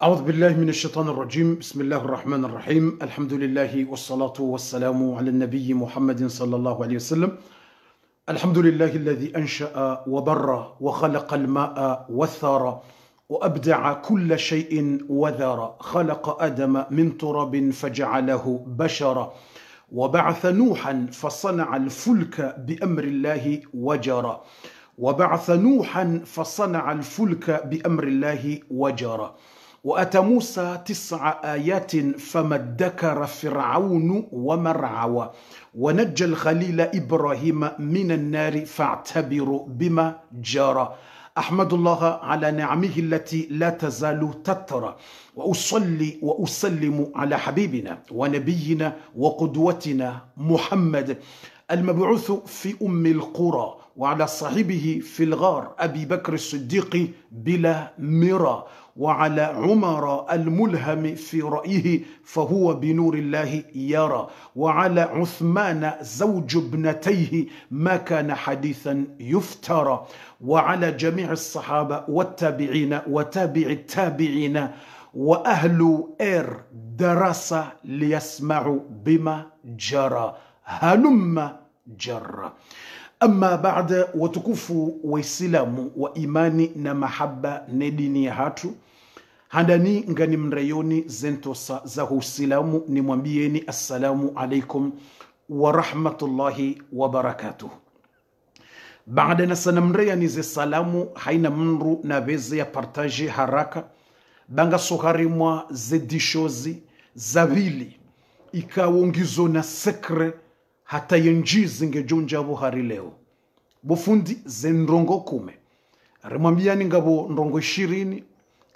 أعوذ بالله من الشيطان الرجيم. بسم الله الرحمن الرحيم. الحمد لله والصلاة والسلام على النبي محمد صلى الله عليه وسلم. الحمد لله الذي أنشأ وبر وخلق الماء والثرى وأبدع كل شيء وذر. خلق آدم من تراب فجعله بشرا وبعث نوحا فصنع الفلك بأمر الله وجرى. وبعث نوحا فصنع الفلك بأمر الله وجرى. وأتى موسى 9 آيات فما ادكر فرعون ومرعوى. ونجى الخليل إبراهيم من النار فاعتبروا بما جرى. أحمد الله على نعمه التي لا تزال تترى. وأصلي وأسلم على حبيبنا ونبينا وقدوتنا محمد المبعوث في أم القرى وعلى صاحبه في الغار أبي بكر الصديق بلا مرى. وعلى عمر الملهم في رأيه فهو بنور الله يرى. وعلى عثمان زوج ابنتيه ما كان حديثا يفترى. وعلى جميع الصحابة والتابعين وتابع التابعين وأهل دراسة ليسمعوا بما جرى هلم جرى. أما بعد وتكفوا وإسلام وإيماني نمحبة نديني هاتو handani ngani mrayoni zentosa za uislamu nimwambieni assalamu alaikum wa rahmatullahi wa barakatuh. Baada na sana mrayani ze salamu haina mnru na beze ya partage haraka banga soharimwa ze dishozi za vili ikawongizo na sekre hata yenjizi ngejunja buhari leo bufundi ze ndrongo 10 rimwambiani ngabo ndrongo 20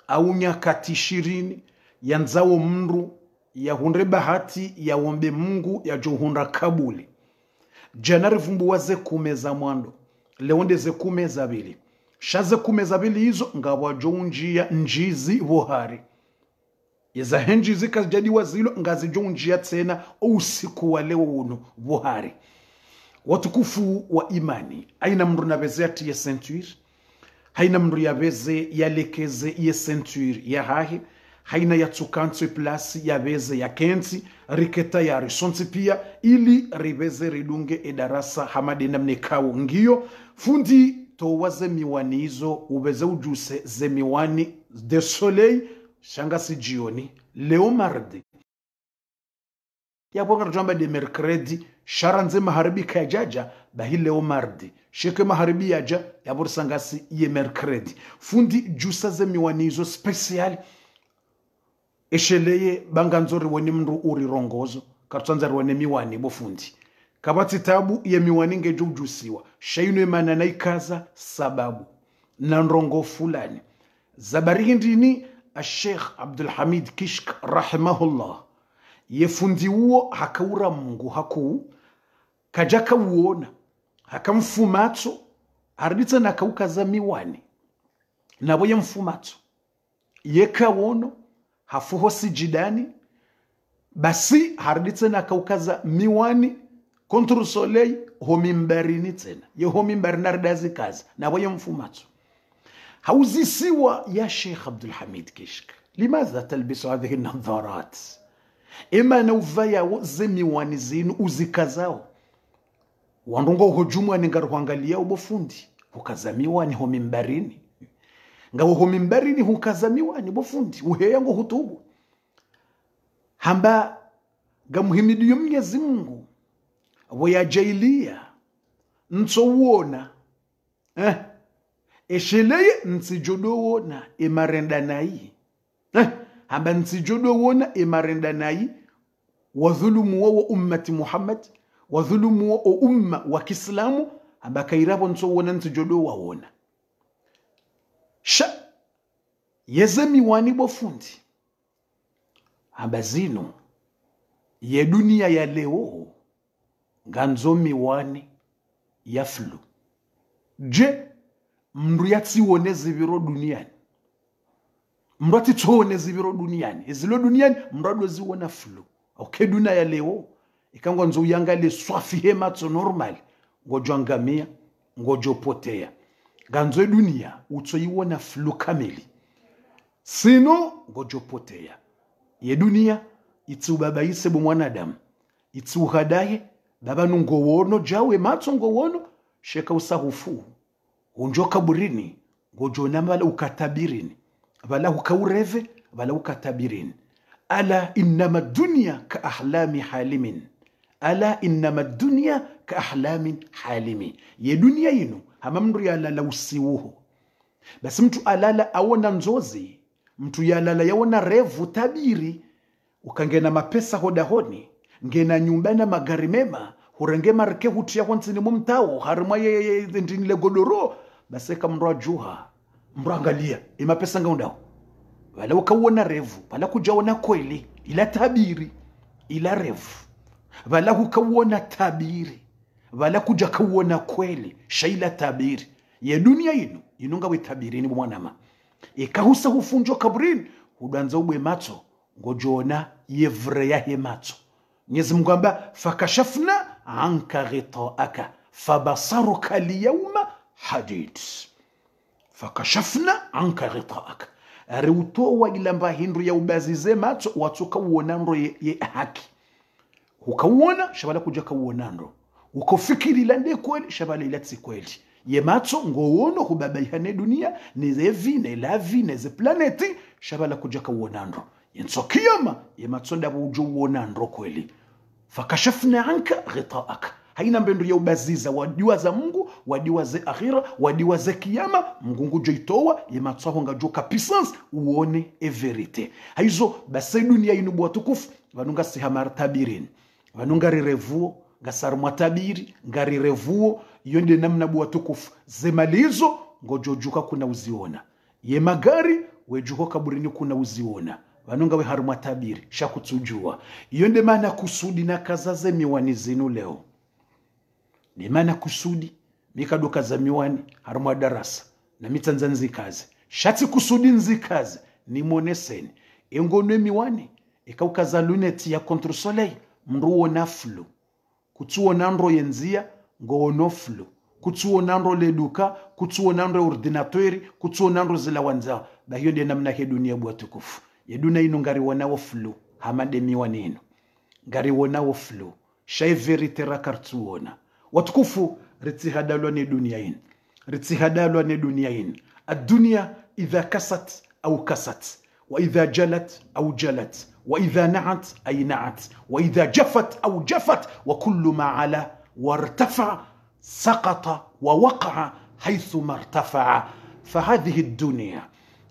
au nyakati 20 yanzao mndu ya hundre bahati ya wombe Mungu ya johunda kabuli janari vumbu waze 10 za mwando leonde ze 10 za bili shaze 10 za bili hizo ngabwa jonjia njizi buhari yeza henjizi kajadi wazilo ngazi jonjia tena usiku wa leo uno buhari. Watukufu wa imani aina mndu na bezeti ya centuire haina mndu ya beze ya lekeze ya centuire ya hahi haina ya tsukantswe plasi ya beze ya kenti riketa ya risonti pia ili ribeze ridunge edarasa hamade namne kawo ngiyo fundi towaze miwani hizo ubeze ujuse ze miwani de soleil shangasi jioni leo mardi ya bonga rjamba de mercredi sharanze maharibi kajaja bahi leo mardi sheke maharibi yaja ya borsangasi ye mercredi fundi jusa ze miwani hizo special esheleye banganzori weni mndu uri rongozo kartsanza rwane miwani bofundi kabati tabu ye miwani ngejo ujusiwa shayino emana na ikaza sababu na ndrongo fulani zabari ndini الشيخ عبد الحميد كشك رحمه الله يفندي وو هكورا mungu haku kajaka uona hakamfumatso hariditsa nakaukaza miwani nabo yemfumatso yekawono hafuho sijidani basi hariditsa nakaukaza miwani contre soleil homimbarini tena ye homimbari nardazi kaza nabo yemfumatso هوزي سوى يا شيخ عبد الحميد كشك لماذا تلبس هذه النظارات إما نوفايا وزمي وانزين وزكازاو وانرونغو هجوموا ننغارو هانغالياو بفوندي هكازامي واني هو ممباريني ngawo ho mimbarini hukazamiwani bofundi uheyango hutubu hamba gamuhimidiyo Mwenyezi Mungu wayajailia ntowona esheleye ntsijodo wona emarenda nayi hamba ntsijodo wona emarenda nayi wadhulumu wa ummati Muhammad wadhulumu wa umma wa Kiislamu hamba kairabo ntowona ntsijodo wona sha yezemi wani bofundi hamba zino ye dunia ya leo nganzo miwani ya flu je mndu yatsiwone zibiro duniani mndu atitsone zibiro duniani ezilo duniani mndu adoziwona flu okay dunia ya leo ikangwa nzo uyangale swafi hema tso normal ngojo angamia ngojo potea ganzo dunia utsoyiwona flu kamili sino ngojopotea. Ye dunia itubabaise bu mwanadamu ituhadaye baba nungowono jawe matso ngowono sheka usahufu unjo kaburini ngojona mala ukatabirini bala ukaureve bala ukatabirini. Ala innama dunya ka ahlami halimin, ala innama dunya ka ahlamin halimi. Ye dunia yinu hamamndu yalala usiuho basi mtu alala awona nzozi, mtu yalala yawona revu tabiri. Ukangena mapesa hodahoni ngena nyumbana magari mema hurenge marke hutia kwansini mumtao harima ye ndinile godoro basi kamrwa juha mrangalia mapesa ngaundao wala ukawona revu wala kujaona kweli ila tabiri ila revu wala ukawona tabiri wala kuja kawona kweli shaila tabiri. Ye dunia inu inunga witabirini mwanama ikahusa hufunjo kabrini hudanza ubwe macho ngojona yevre ya hemacho. Mwenyezi Mungu amba fakashafna anka ghitaaka fabasaruka liyawma hadid. Fakashafna anka ghitaaka ariutowa ilamba hindu ya ubazize macho watuka uonando ye haki ukauona shabala kuja kauonando ukofikiri lande kweli shabala ilatsi kweli. Ye macho ngowono hubabaihane dunia nezevi nelavi neze planeti shabala kuja kauonando yenso kiyama ye matsonda bujo uonando kweli. Fakashafna anka ghitaaka haina mbendo ya ubaziza wadiwa za Mungu wadiwa za akhira wadiwa za kiyama Mungu joitoa ye matsaho ngajo kapisans uone e verite haizo basi dunia inu bwatukufu vanunga sihamar tabirin vanunga rirevuo ngasar mwatabiri ngari revuo yonde namna bwatukufu zemalizo ngojojuka kuna uziona ye magari wejuko kaburini kuna uziona vanunga we harumwa tabiri shakutujua yonde maana kusudi na kazaze miwani zinu leo ni maana kusudi mikaduka za miwani harumwa darasa na mitanza nzikaze shati kusudi nzikaze ni moneseni engone miwani ikaukaza luneti ya contre soleil mruo na flu kutuo nandro yenzia ngoono flu kutuo nandro leduka kutuo nandro ordinatori kutuo nandro zila wanza ba hiyo ndiye namna ke dunia bwatukufu ye dunia ino ngari wanao flu hamade miwani ino ngari wanao flu shay verite rakartuona watukufu ritihadalwa ni dunia ino ritihadalwa ni dunia ino الدنيا إذا كست أو كست وإذا جلت أو جلت وإذا نعت أي نعت وإذا جفت أو جفت وكل ما علا وارتفع سقط ووقع حيثما ارتفع. فهذه الدنيا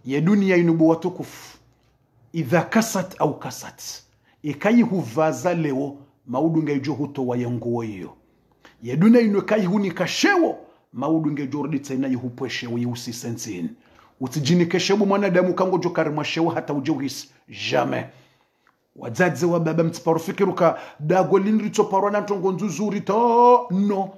يا دنيا ينبوتكف إذا كست أو كست إكايه فازا لeo maudu ngejohuto wayanguoyo ya dunia inukai nikashewo maudu ngejordi tena yuhupweshe uyusi sensin utijinikeshebu mwanadamu kango jokarima shewo hata ujohis jamais wadzadze wa baba mtsiparufikiruka dago linrito parwana ntongo nzuzuri to no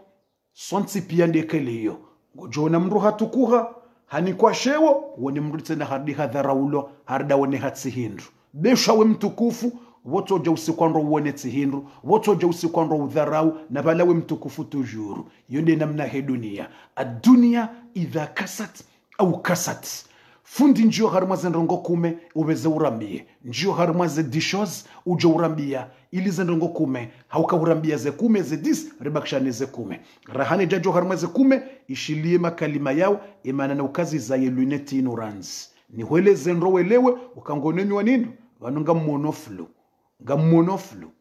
sonti pia ndekeleyo ngojona mru hatukuha hani kwa shewo woni mru tena hardi hadharaulo harda woni hatsihindu beshawe mtukufu woto jausi kwandro uone tsihindu woto jausi kwandro udharau na balawe mtukufu tujuru yonde namna he dunia adunia idha kasat au kasat fundi njio harima zendrongo kume ubeze urambie njio harima ze dishoz uje urambia ili zendrongo kume hauka urambia ze kume ze dis ribakshane ze kume rahane jajo harima ze kume ishilie makalima yao imana na ukazi za ye luneti ignorance ni wele zendro welewe ukangonemi wanino wanunga monoflu gamonoflu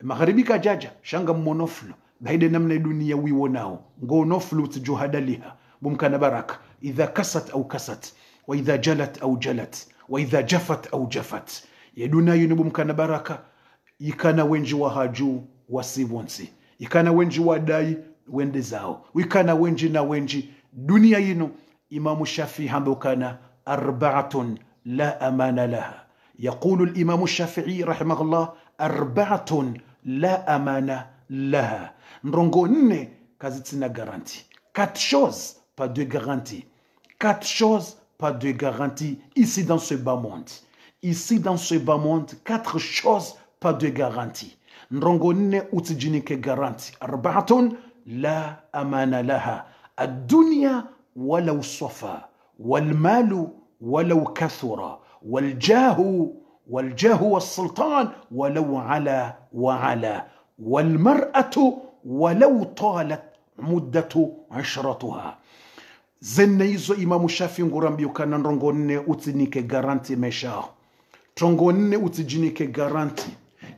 magharibi kajaja shanga monoflu baide namna dunia wiwonao ngonoflu tujuhadaliha bumkana baraka idha kasat au kasat wa idha jalat au jalat wa idha jafat au jafat yeduna yunubumkana baraka ikana wenji wa haju wasibonsi ikana wenji wa dai wende zao wikana wenji na wenji dunia yinu imamu Shafi hambukana arba'atun la amana laha. يقول الإمام الشافعي رحمه الله 4 لا أمان لها. Nrongo 4 kazitina garantie. 4 choses, pas de garantie. 4 choses, pas de garantie. Ici dans ce bas monde. Ici dans ce bas monde, 4 choses, pas de garantie. Nrongo 4 utijinike garantie. 4 لا أمان لها. الدنيا ولو صفى والمال ولو كثر والجاه والسلطان ولو على وعلى والمرأة ولو طالت مدة عشرتها. Zenne hizo Imamu Shafi ngurambi ukana nrongo nne utinike garanti meshao. Trongo nne utijinike garanti.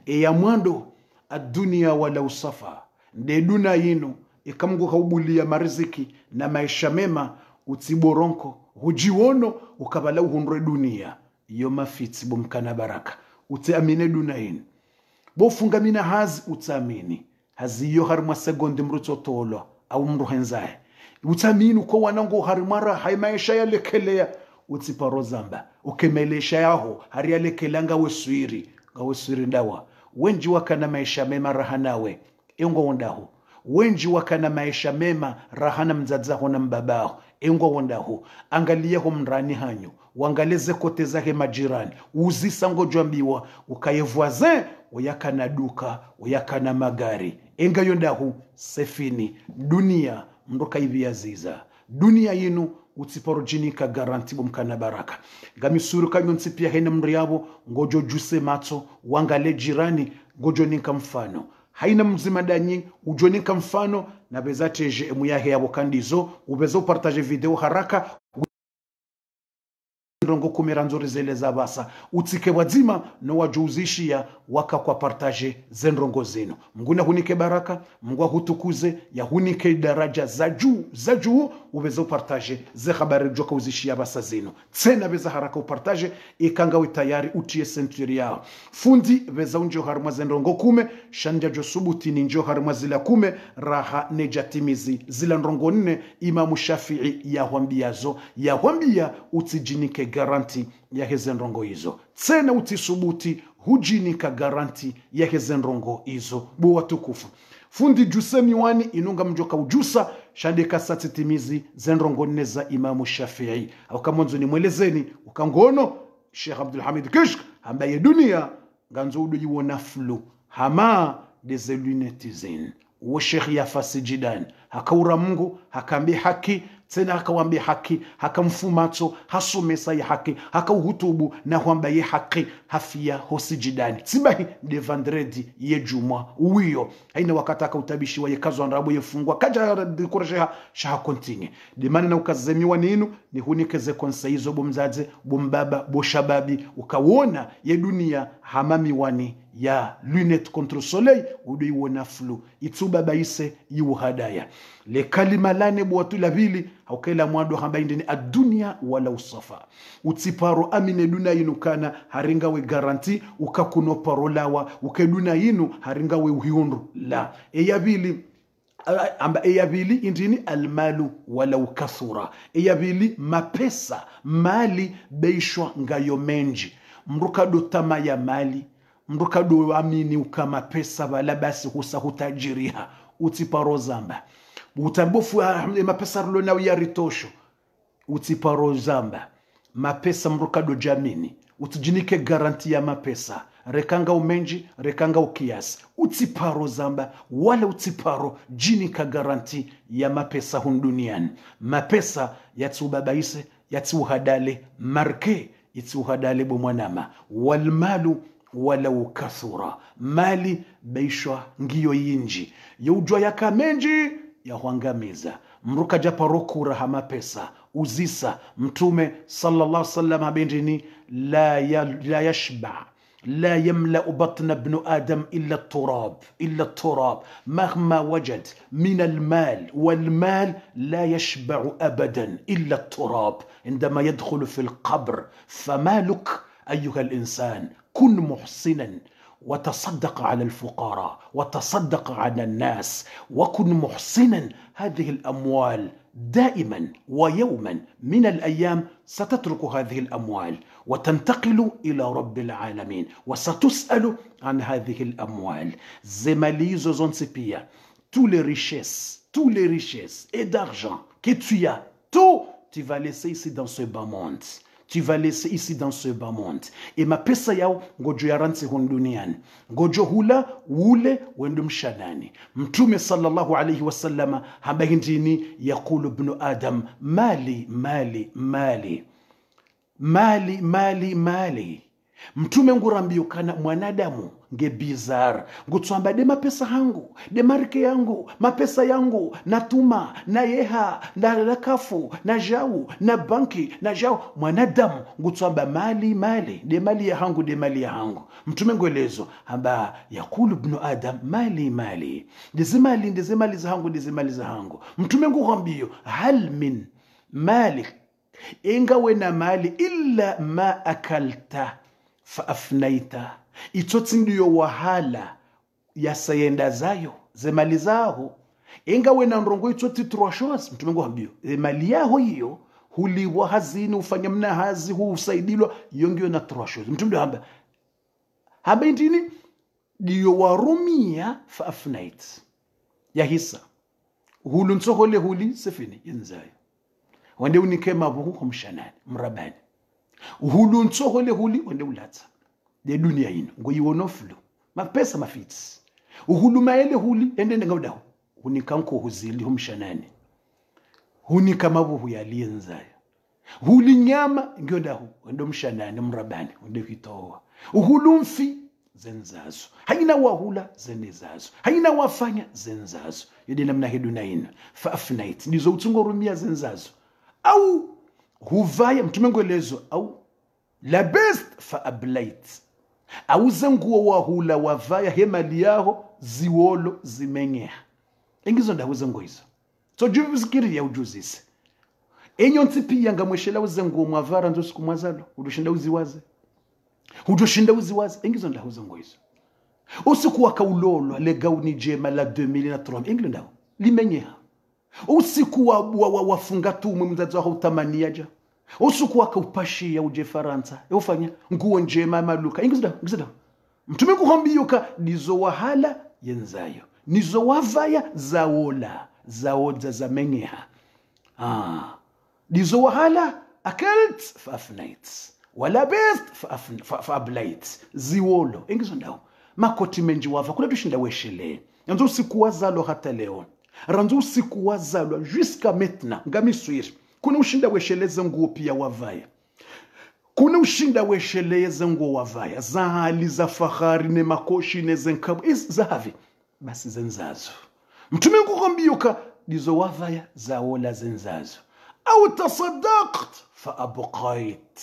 Ya mwando adunia wala usafa. Nde duna yinu ikamgu kaubulia mariziki na maisha mema utiboronko. Hujiwono ukabala uhunre dunia. Iyo mafiti bumkana baraka. Utiamine duna yinu. Bofunga mina hazi utamini. Hazi iyo harima segondi mruto tolo au mruhenzae. Utamini uko wanangu harimara haimaisha ya lekelea utiparo zamba ukemelesha yaho hari ya lekelea ngawe suiri ndawa wenji wakana maisha mema rahanawe engo wondahu wenji wakana maisha mema rahana mzazaho na mbabaho engo wondahu angaliyeho mrani hanyo wangaleze kote zake majirani uzisa ngojwambiwa ukayevuaze uyakana duka uyakana magari enga yondahu sefini dunia mndoka hivi aziza dunia yinu utiparojinika garanti bumkana baraka gamisuru kanyo nsipia hena mriabo ngojo juse mato wangale jirani ngojo ninka mfano haina mzima danyi ujo ninka mfano na beza teje emuyahe yabo kandizo ubeza upartage video haraka rongo kumera nzuri zele za basa utike wazima no wajuuzishia waka kwa partage zenrongo zenu mnguna hunike baraka mngwa hutukuze ya hunike daraja za juu ubeza upartage ze habari joka uzishia basa zenu tena beza haraka upartage ikangawe tayari utie senturi yao fundi beza unjo harma zenrongo kume shanja jo subuti ni njo harma zila kume raha nejatimizi zila nrongo nne Imamu Shafii ya hwambia utijinike garanti ya hezenrongo hizo tena utisubuti hujinika garanti ya hezenrongo hizo buwa tukufu fundi juse miwani inunga mjoka ujusa shandika sati timizi zenrongo nne za Imamu Shafii au kamonzo ni mwelezeni ukangono Sheikh Abdul Hamid Kishk ambaye dunia ganzo udo yiwona flu hama deze lunetizin wa Sheikh yafasi jidan hakaura Mungu hakambi haki tena hakawambi haki hakamfumato hasomesa ya haki hakauhutubu na huamba ye haki hafia hosijidani tibahi de vendredi ye juma uwiyo haina wakata akautabishi wa yekazo andrabo yefungwa kaja dikoresha shaha kontinye dimani na ukazemiwa ninu ni hunikeze konsaizo bomzaze bombaba boshababi ukawona ye dunia hamami wani ya lunette contre soleil udo iwona flu ituba baise yu hadaya le kalima lane bwatu la vili haukela mwado hambaindi ni adunia wala usafa utiparo amine duna yinu kana haringa we garanti ukakuno parolawa ukeduna yinu haringa we uhiunru la eyabili indini almalu wala ukathura eyabili mapesa mali beishwa ngayo menji mrukado tama ya mali mrukado amini ukama pesa wala basi husa hutajiriha utiparo zamba utambofu mapesa rulona uyaritosho utiparo zamba mapesa mrukado jamini utujinike garanti ya mapesa rekanga umenji rekanga ukiasi utiparo zamba wala utiparo jinika garanti ya mapesa hunduniani mapesa yatubabaise yatuhadale marke yatuhadale bomwanama walmalu wala ukathura mali beishwa ngiyo yinji yujwa yaka menji ya huangamiza mruka japarokura hama pesa uzisa mtume sallallahu sallam abendini la yashba لا يملأ بطن ابن آدم إلا التراب مهما وجد من المال والمال لا يشبع أبدا إلا التراب عندما يدخل في القبر فمالك أيها الإنسان كن محسنا وتصدق على الفقراء وتصدق على الناس وكن محسنا هذه الأموال دائما ويوما من الأيام ستترك هذه الأموال وتنتقل إلى رب العالمين وستسأل عن هذه الأموال زماليزو زونسيبيا tous les richesses et d'argent que tu as tout tu vas laisser ici dans ce bas monde. Tu vas laisser ici dans ce bas monde. Et ma pesa yao ngojo yaransi hunduniani. Ngojo hula ule wendum shanani. Mtume sallallahu alayhi wasallama habahindini yakulu ibn Adam mali mali mali. mali mali mali. Mtume ngurambiyo kana mwanadamu nge bizar ngutswamba de mapesa hangu de marike yangu mapesa yangu natuma na yeha na lakafu na jau na banki na jau mwanadamu ngutswamba mali mali de mali ya hangu de mali ya hangu. Mtume ngwelezo amba yakulu ibn adam mali mali de mali za hangu de mali za hangu. Mtume ngurambiyo hal min malik inga wena mali illa ma akalta fa afnaita. Itoti ndiyo wahala ya sayenda zayo zemali zaho inga wena ndrongo itoti trois mtume ngwambio mali yaho hiyo huliwa hazini ufanya mna hazi huusaidilwa yongio na trois mtume hamba ndini ndiyo warumia fa afnait ya hisa hulu nsohole huli sefini yenzayo wande unikema buku kumshanani mrabani hulu nsohole huli wande ulata de dunia ino ngoyiwono flu mapesa mafits uhuluma ele huli endende ngawdaho unikanko huzili humshanani hunika mabuhu yalienzayo huli nyama ngyodaho ndo mshanani mrabani ndo kitoa uhulumfi zenzazo haina wahula zenezazo haina wafanya zenzazo yede namna heduna ina fa afnait ndizo utungorumia zenzazo au huvaya mtume ngwelezo au la best fa ablait au zenguo wahula wavaya hemali yaho ziwolo zimenyeha ingizo ndahuze ngoizo so juvizikiri ya ujuzise enyo ntipi yanga mweshela uzenguo mwavara nzo siku mwazalo udushinda uziwaze ingizo ndahuze ngoizo usiku wakaulolwa le gauni jema la 2003 ingilo ndaho limenyeha usiku wafunga tumwe mzazi wako utamania ja usiku wakaupashia uje Faransa ufanya nguo njema maluka ingizida mtume kuhambiyoka nizo wahala yenzayo nizo wavaya zaola zaoza zamenyeha nizo wahala akalt fa afnait wala best fa ablait ziwolo ingizida makoti menji wava kula tushinda weshele yanzo usiku wazalo hata leo ranzo usiku wazalwa jusqu'à maintenant ngamiswiri kuna ushinda wesheleze nguo pia wavaya kuna ushinda wesheleze nguo wavaya za hali za fahari ne makoshi ne zenkabu zahavi basi zenzazo mtume kukwambiyuka dizo wavaya zaola zenzazo au tasaddaqt fa abqait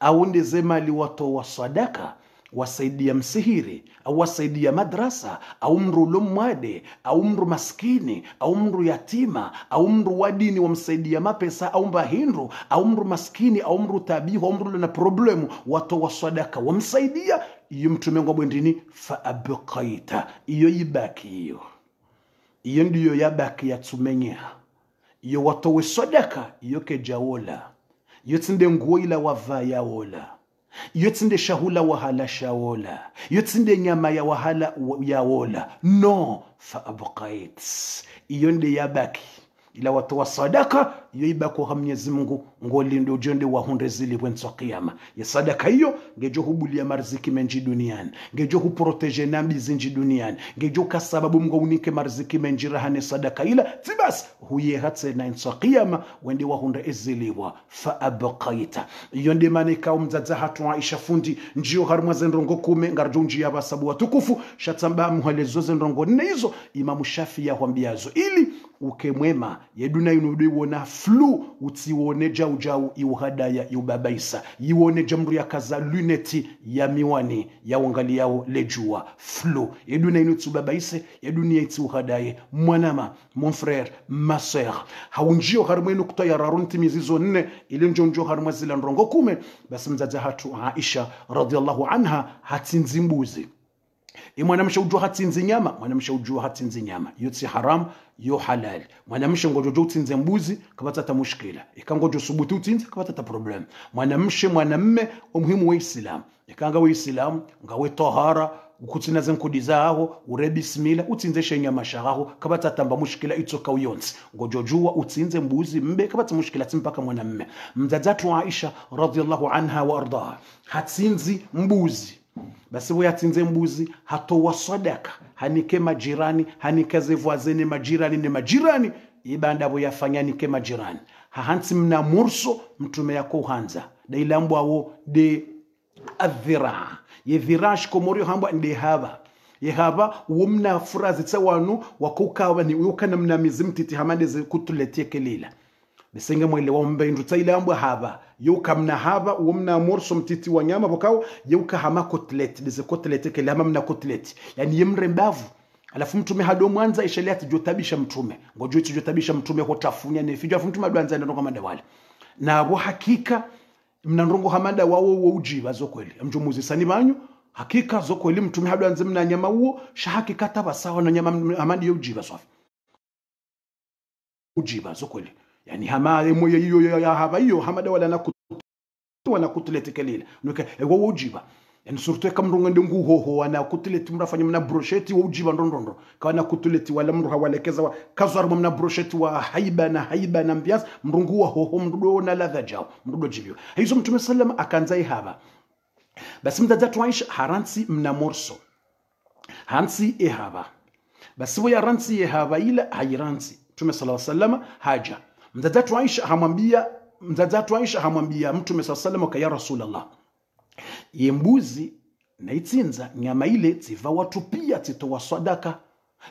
au ndeze mali watu wa sadaka wasaidia msihiri au wasaidia madrasa au mru lumwade au mru maskini au mru yatima au mru wadini wamsaidia mapesa au mbahindu au mru maskini au mru tabihu au mru na problemu watu wa sadaka wamsaidia iyo mtume ngwabwendini fa abqaita iyo ibaki iyo ndiyo yabaki yatsumenya iyo watu wa sadaka iyo kejaola iyo tsinde nguo ila wavaya ola yotsinde shahula wahala shaola yotsinde nyama ya wahala yaola no fa abqait iyo nde yabaki ila watu wa sadaka iyo ibako ha Mwenyezi Mungu ngolindo jonde wa hunde zili bwenso kiyama ya sadaka hiyo ngejo hubulia marziki menji duniani ngejo huprotege nambi zinji duniani ngejo kasababu Mungu unike marziki menji rahane sadaka ila tibas huye hatse na inso kiyama wende wa hunde eziliwa fa abqaita iyo nde manika umzaza hatu Aisha fundi njio harumwa zendrongo kume ngarjo njia basabu watukufu shatamba muhalezo zendrongo nezo Imam Shafi ya hwambiazo ili ukemwema yeduna inudui wona flu utiwone jau iuhadaya iubabaisa iwone jamri ya kaza luneti ya miwani ya wangali yao lejua flu yeduna inuti ubabaise yeduna iti uhadaye mwanama mon frère ma sœur haunjio harumwenu kutaya rarunti mizizo nne ili njonjo harumwa zila nrongo kume basi mzaza hatu Aisha radhiallahu anha hatinzi mbuzi mwanamsha ujua hatinzi nyama mwanamsha ujua hatinzi nyama yotsi haram yo halal mwanamsha ngojojo utinze mbuzi kapata ta mushkila ikangojo subutu utinze kapata ta problem mwanamme umuhimu wa Islam ikanga wa Islam ngawe tahara ukutina zenkudi zaho ure bismillah utinze shenya mashaho kapata tamba mushkila itsoka uyonsi ngojojua utinze mbuzi mbe kapata mushkila timpaka mwanamme mzazatu Aisha radhiallahu anha wa ardaha hatinzi mbuzi basi wewe atinze mbuzi hatowa sadaka hanike majirani hanike zevuazene majirani ne majirani ibanda bo yafanya nike majirani hahansi mna murso mtume yako hanza dailambo awo de adhira ye dhirash komorio hamba ndi haba ye haba wumna furazi tsawanu wakukawa ni ukana mna mizimtiti hamande ze kutuletie kelila bisenge mwele wa mbindu tsailambo haba yuka mna haba wumna morso mtiti wa nyama bokao yuka hama kotlet deze kotlet kelama mna kotlet yani yemre mbavu alafu mtume hado mwanza ishalia tijotabisha mtume ngojo tijotabisha mtume hotafunya ne fijwa mtume adwanza ndo kama dawali na abo hakika mnandongo hamanda wawo ujiba zokweli mjumuzi sani banyu hakika zokweli mtume hado anze mna nyama uo shahaki taba sawa na nyama amandi ujiba swafi ujiba zokweli yani hama moyo hiyo ya haba hiyo hamada wala na kutulete kelile nuka ewo ujiba yani surtout kama ndongo nguho wana kutulete mrafanya mna brochette wo ujiba ndondondo kana kutulete wala mru hawalekeza wa kazwar mna brochette wa haiba na mbias mrungu wa hoho mrudo na ladha jao mrudo jibio hizo mtume sallam akanzai haba basi mtazatu Aisha haransi mna morso hansi ehaba basi wa ransi ehaba ila hairansi mtume sallallahu alaihi wasallam haja mtazatu Aisha hamwambia mtume sallallahu alaihi wasallam ya rasulullah yembuzi na itsinza nyama ile tsiva watu pia titowa sadaka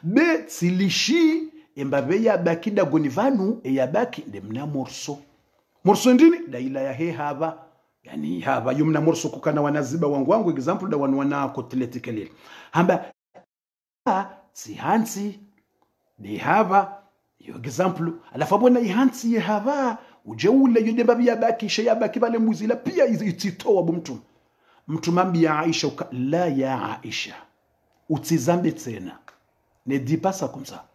be tsilishi embabe ya bakida gonivanu eyabaki ndemna morso ndini daila ya he haba yani haba yumna morso kukana wanaziba wangu example da wana kotleti kelele hamba si hansi de haba yo example alafu bona ihansi ye haba ujeule yode mbabe ya baki sheya baki bale mbuzi la pia ititowa bumtu mtumambi ya Aisha la ya Aisha utizambe tena ne dis pas ça comme ça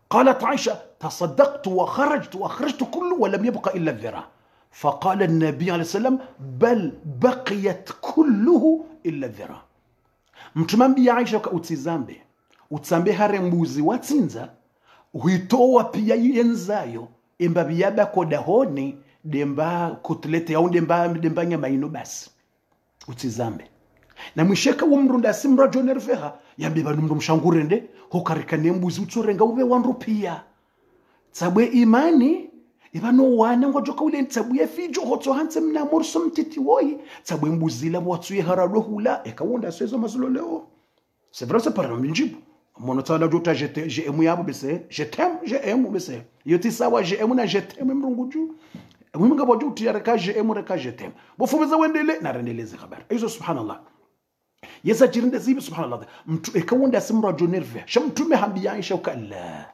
قالت عائشة تصدقت وخرجت كله ولم يبقى إلا الذراع فقال النبي عليه السلام بل بقيت كله إلا الذراع mtumambi ya Aisha utizambe harembuzi watsinza huitoa pia yenzayo embabi yaba kodahoni demba kutlete au demba nyama ino basi utizambe na mwisheka umrunda simra jonerveha yambe banu mshangurende hokarikane mbuzi utsorenga ube wanrupia tsabwe imani ibano wana ngojoka ule tsabwe fijo hotso hanse mna morso mtiti woi tsabwe mbuzi la watsuye harado hula ekawonda sezo mazuloleo c'est vrai c'est pas un minjibu mono tsala jota j'aime yabo bese j'aime bese yoti sawa j'aime na j'aime mrunguju mwinga bojo utiyareka j'aime bofumeza wendele na rendeleze habari hizo subhanallah yesa jirinde zibi subhanallah mtu ekawonda simra jonerve shamtume hambi Aisha ukalla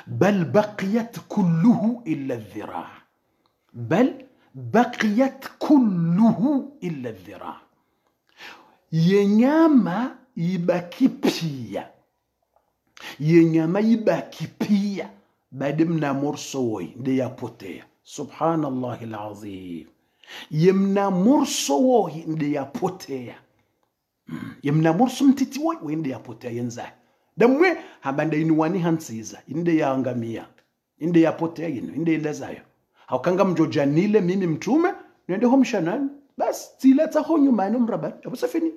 bal baqiyat kulluhu illa adh-dhira bal baqiyat kulluhu illa adh-dhira yenyama ibaki pia baada mna morso woi de yapotea subhanallahi alazim yemna morso woi de yapotea yemna morso mtiti woi de yapotea yenza damwe habanda inuwani hansiza inde yaangamia inde yapotea yino inde ilezayo haukanga mjojanile mimi mtume nende homshanani bas tileta honyumani mrabat abusafini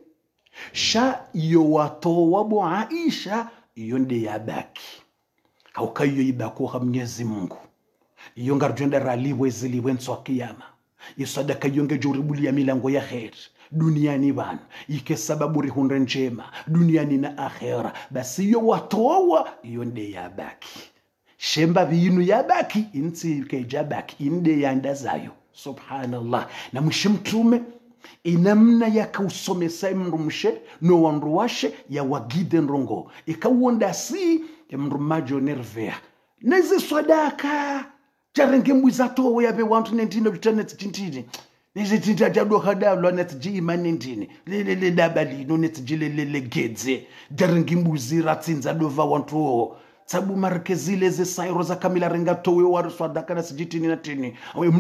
sha iyo watowa bo Aisha iyo nde yabaki haukayo ibako ha Mwenyezi Mungu iyo ngarjenda raliwe ziliwe nswa kiyama isadaka yonge juribuli ya milango ya khair duniani bana ike sababu rihunde njema duniani na akhera basi iyo watowa iyo nde yabaki shemba binu yabaki inti kejabaki inde yandazayo subhanallah na mshimtume inamna yakausomesa mrumshe no wanruwashe ya wagide nrongo ikawonda si mrumajo nervea nezi sadaka jarenge mwizato we yabe wantu nentino bitanet tintini nezi tinta jado hadalo net ji manentini le dabali no net jile gedze jarenge mbuzira tsinza dova wantu sabu markezile ze sairo za kamila renga towe wa sadaka na sijitini na tini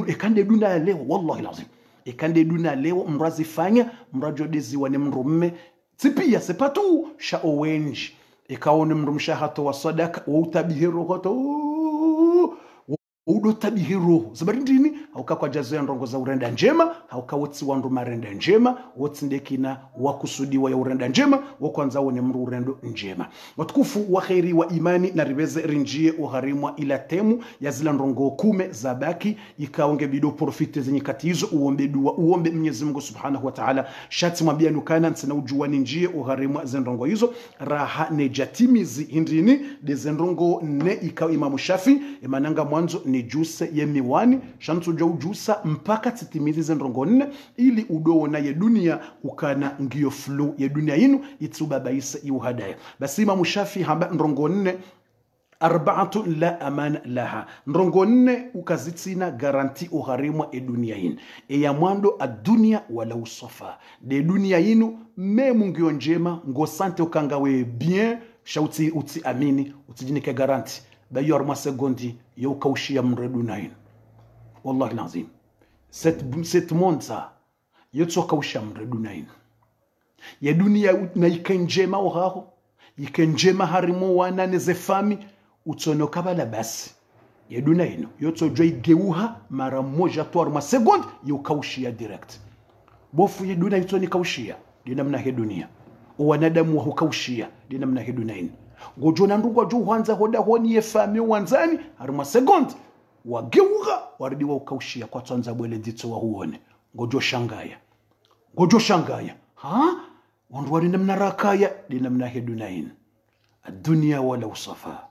ekande duna leo wallahi lazim ekande duna leo mrazifanya mrajodezi wane mrumme tipia sepatu sha owenji ikaone mrumsha hato wa sadaka wa utabihiro hato udo tabihiro zabarindini hauka kwa jazo ya ndongo za urenda njema hauka wotsi wandu marenda njema wotsi ndekina wakusudiwa ya urenda njema wakwanza wone mru urendo njema watukufu wa khairi wa imani na ribeze rinjie uharimwa ila temu ya zila ndongo kume za baki ikaonge bido profite zenye katizo uombe dua uombe Mwenyezi Mungu Subhanahu wa Ta'ala shati mwambia nukana nsina ujua ninjie uharimwa zendongo hizo raha ne jatimizi hindini de zendongo ne ikaw Imam Shafi emananga mwanzo ni juse ye miwani shantu jo ujusa mpaka titimizi zendongo nne ili udowo na ye dunia ukana ngio flu ye dunia yinu itsuba baisa iuhadaya basi Imam Shafi hamba ndongo nne arba'atu la aman laha ndongo nne ukazitsina garanti uharimwa dunia yinu ya mwando adunia wala usofa de dunia yinu memu ngio njema ngosante ukangawe bien shauti uti amini utijinike garanti bayor ma segondi yo kaushia mredu nain wallahi lazim set monza yotso kaushia mredu nain ya dunia na ikenjema ohaho ikenjema harimo wana nezefami utsono kabala basi ya dunia ino yotso joy geuha mara moja twar ma segondi yo kaushia direct bofu ya dunia yotso kaushia dinamna he dunia wanadamu wa hukaushia dinamna he dunia ino ngojona ndungwa jo hanza hoda honi yefami wanzani harima second wageuga waridi wa ukaushia kwa tsanza bwele ditso wa huone ngojo shangaya ha wandu wari namna rakaya dinamna he dunain adunia wala usafa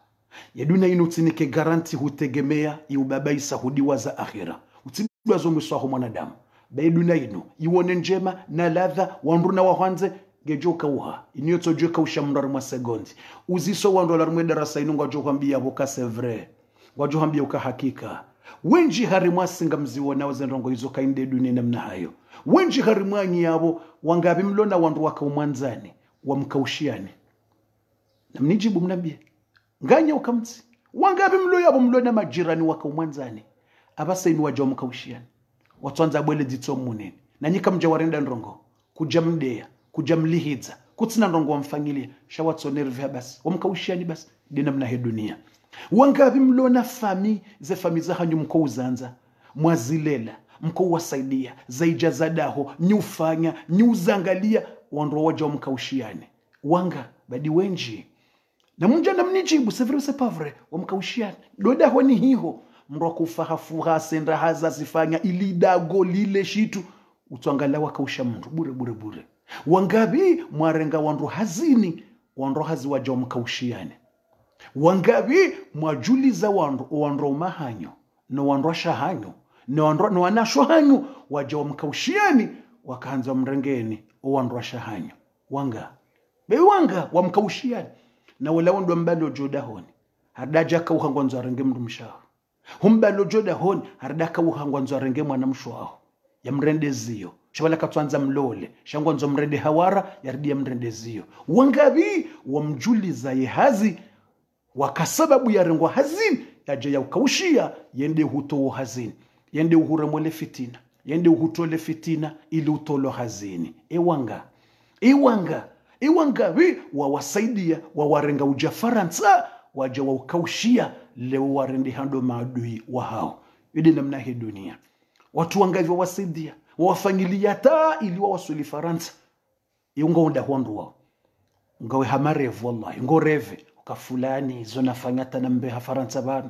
ya dunain utinike garanti hutegemea iubabaisa hudiwa za akhira utindwa zo mwiswaho mwanadamu be dunain iwone njema na ladha wandu na wahanze gejoka uha inyoto joka ushamndar ma segondi uziso wandola rumwe darasa inunga jo kwambia boka sevre wajo hambia uka hakika wenji harimwa singa mziwona wazendongo hizo kainde dunia namna hayo wenji harimwanyi yabo wangabi mlona wandu waka umwanzani wamkaushiani namnijibu mnambie nganya ukamtsi wangabi mlo yabo mlona majirani waka umwanzani abasa inu wajo mkaushiani watwanza bwele ditso munene nanyika mjawarenda ndongo kujamdea kujamlihiza kutsina ndongo wamfangilia shawatsonervya basi wamkaushiani basi dinamna he dunia wangabi mlona fami ze fami za hanyu mko uzanza mwazilela mko wasaidia zaijazadaho nyufanya nyuzangalia wandro waja wamkaushiani wanga badi wenji na munja namnijibu sevre se pavre wamkaushiani doda honi hiho mro kufahafuha senda haza zifanya ilidago lile shitu utwangala wakausha mndu bure wangabi mwarenga wandu hazini wandu hazi waja wamkaushiani wangabi mwajuliza wandu mahanyo no wandu shahanyo no wanasho hanyo waja wamkaushiani wakaanza mrengeni wandu shahanyo wanga wamkaushiani na wala wandu mbalo jodahoni hadaja ka uhangwanzo arenge mndu mshaho humbalo jodahoni hardaka uhangwanzo arenge mwana mshwaho ya mrendezio shabala katwanza mlole shangwanzo mrende hawara yardia mrendezio wangabi wamjuliza yehazi wakasababu ya rengwa hazini yaje ya ukaushia yende huto hazini yende uhuremole fitina yende uhutole fitina ili utolo hazini ewanga vi wawasaidia wawarenga ujafaransa waje wa ukaushia leo warende hando maadui wa hao yede namna he dunia watu wangavi wawasaidia wawafangilia taa ili wawasuli faransa yungonda hondu wao ngawe hamarevu wallahi ngoreve kafulani zonafanya tanambe ha faransa bana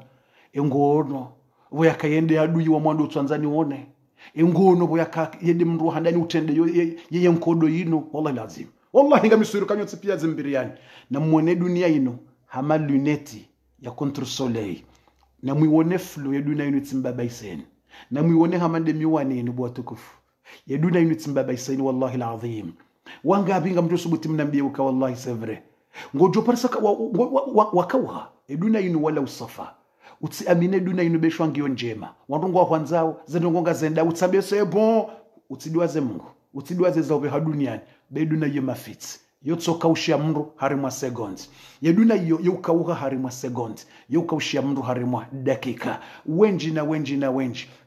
engono boyaka yende adui wa mwando Tanzania one engono boyaka yende mndu handani utende yeye nkodo yino wallahi lazim wallahi ngamisuru kanyo tsipia zimbiriani na muone dunia yino hama luneti ya contre soleil na muone flu ya dunia yino tsimbaba iseni na muone hamande miwani yino bwatukufu ya dunia yino tsimbaba iseni wallahi lazim wangabi ngamtu subuti mnambie uka wallahi sevre ngojo parsaka wakauha eduna inu wala usafa utsi amine duna inu beshwa ngio njema wandungu wa kwanzao zendongonga zenda utsabe sebo utsidwaze Mungu utsidwaze zaobe ha duniani beduna ye mafits yotsoka ushia mndu harimwa seconds yeduna yukauha harimwa seconds yukaushia mndu harimwa dakika wenji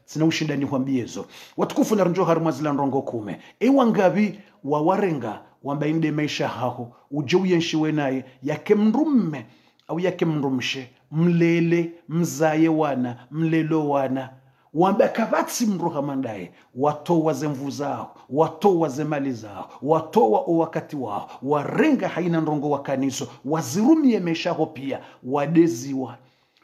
sina ushindani kwambiezo watukufu na ronjo harimwa zila ndongo kume ewangabi wawarenga wambainde maisha haho ujeuye naye yake mrumme au yake mrumshe mlele mzaye wana mlelo wana wambaka vatsi mruha mandaye watowa zemvu zao, watowa zemali zao, watowa wakati wao, warenga haina ndongo wa kaniso, wazirumie meshaho pia, wadeziwa,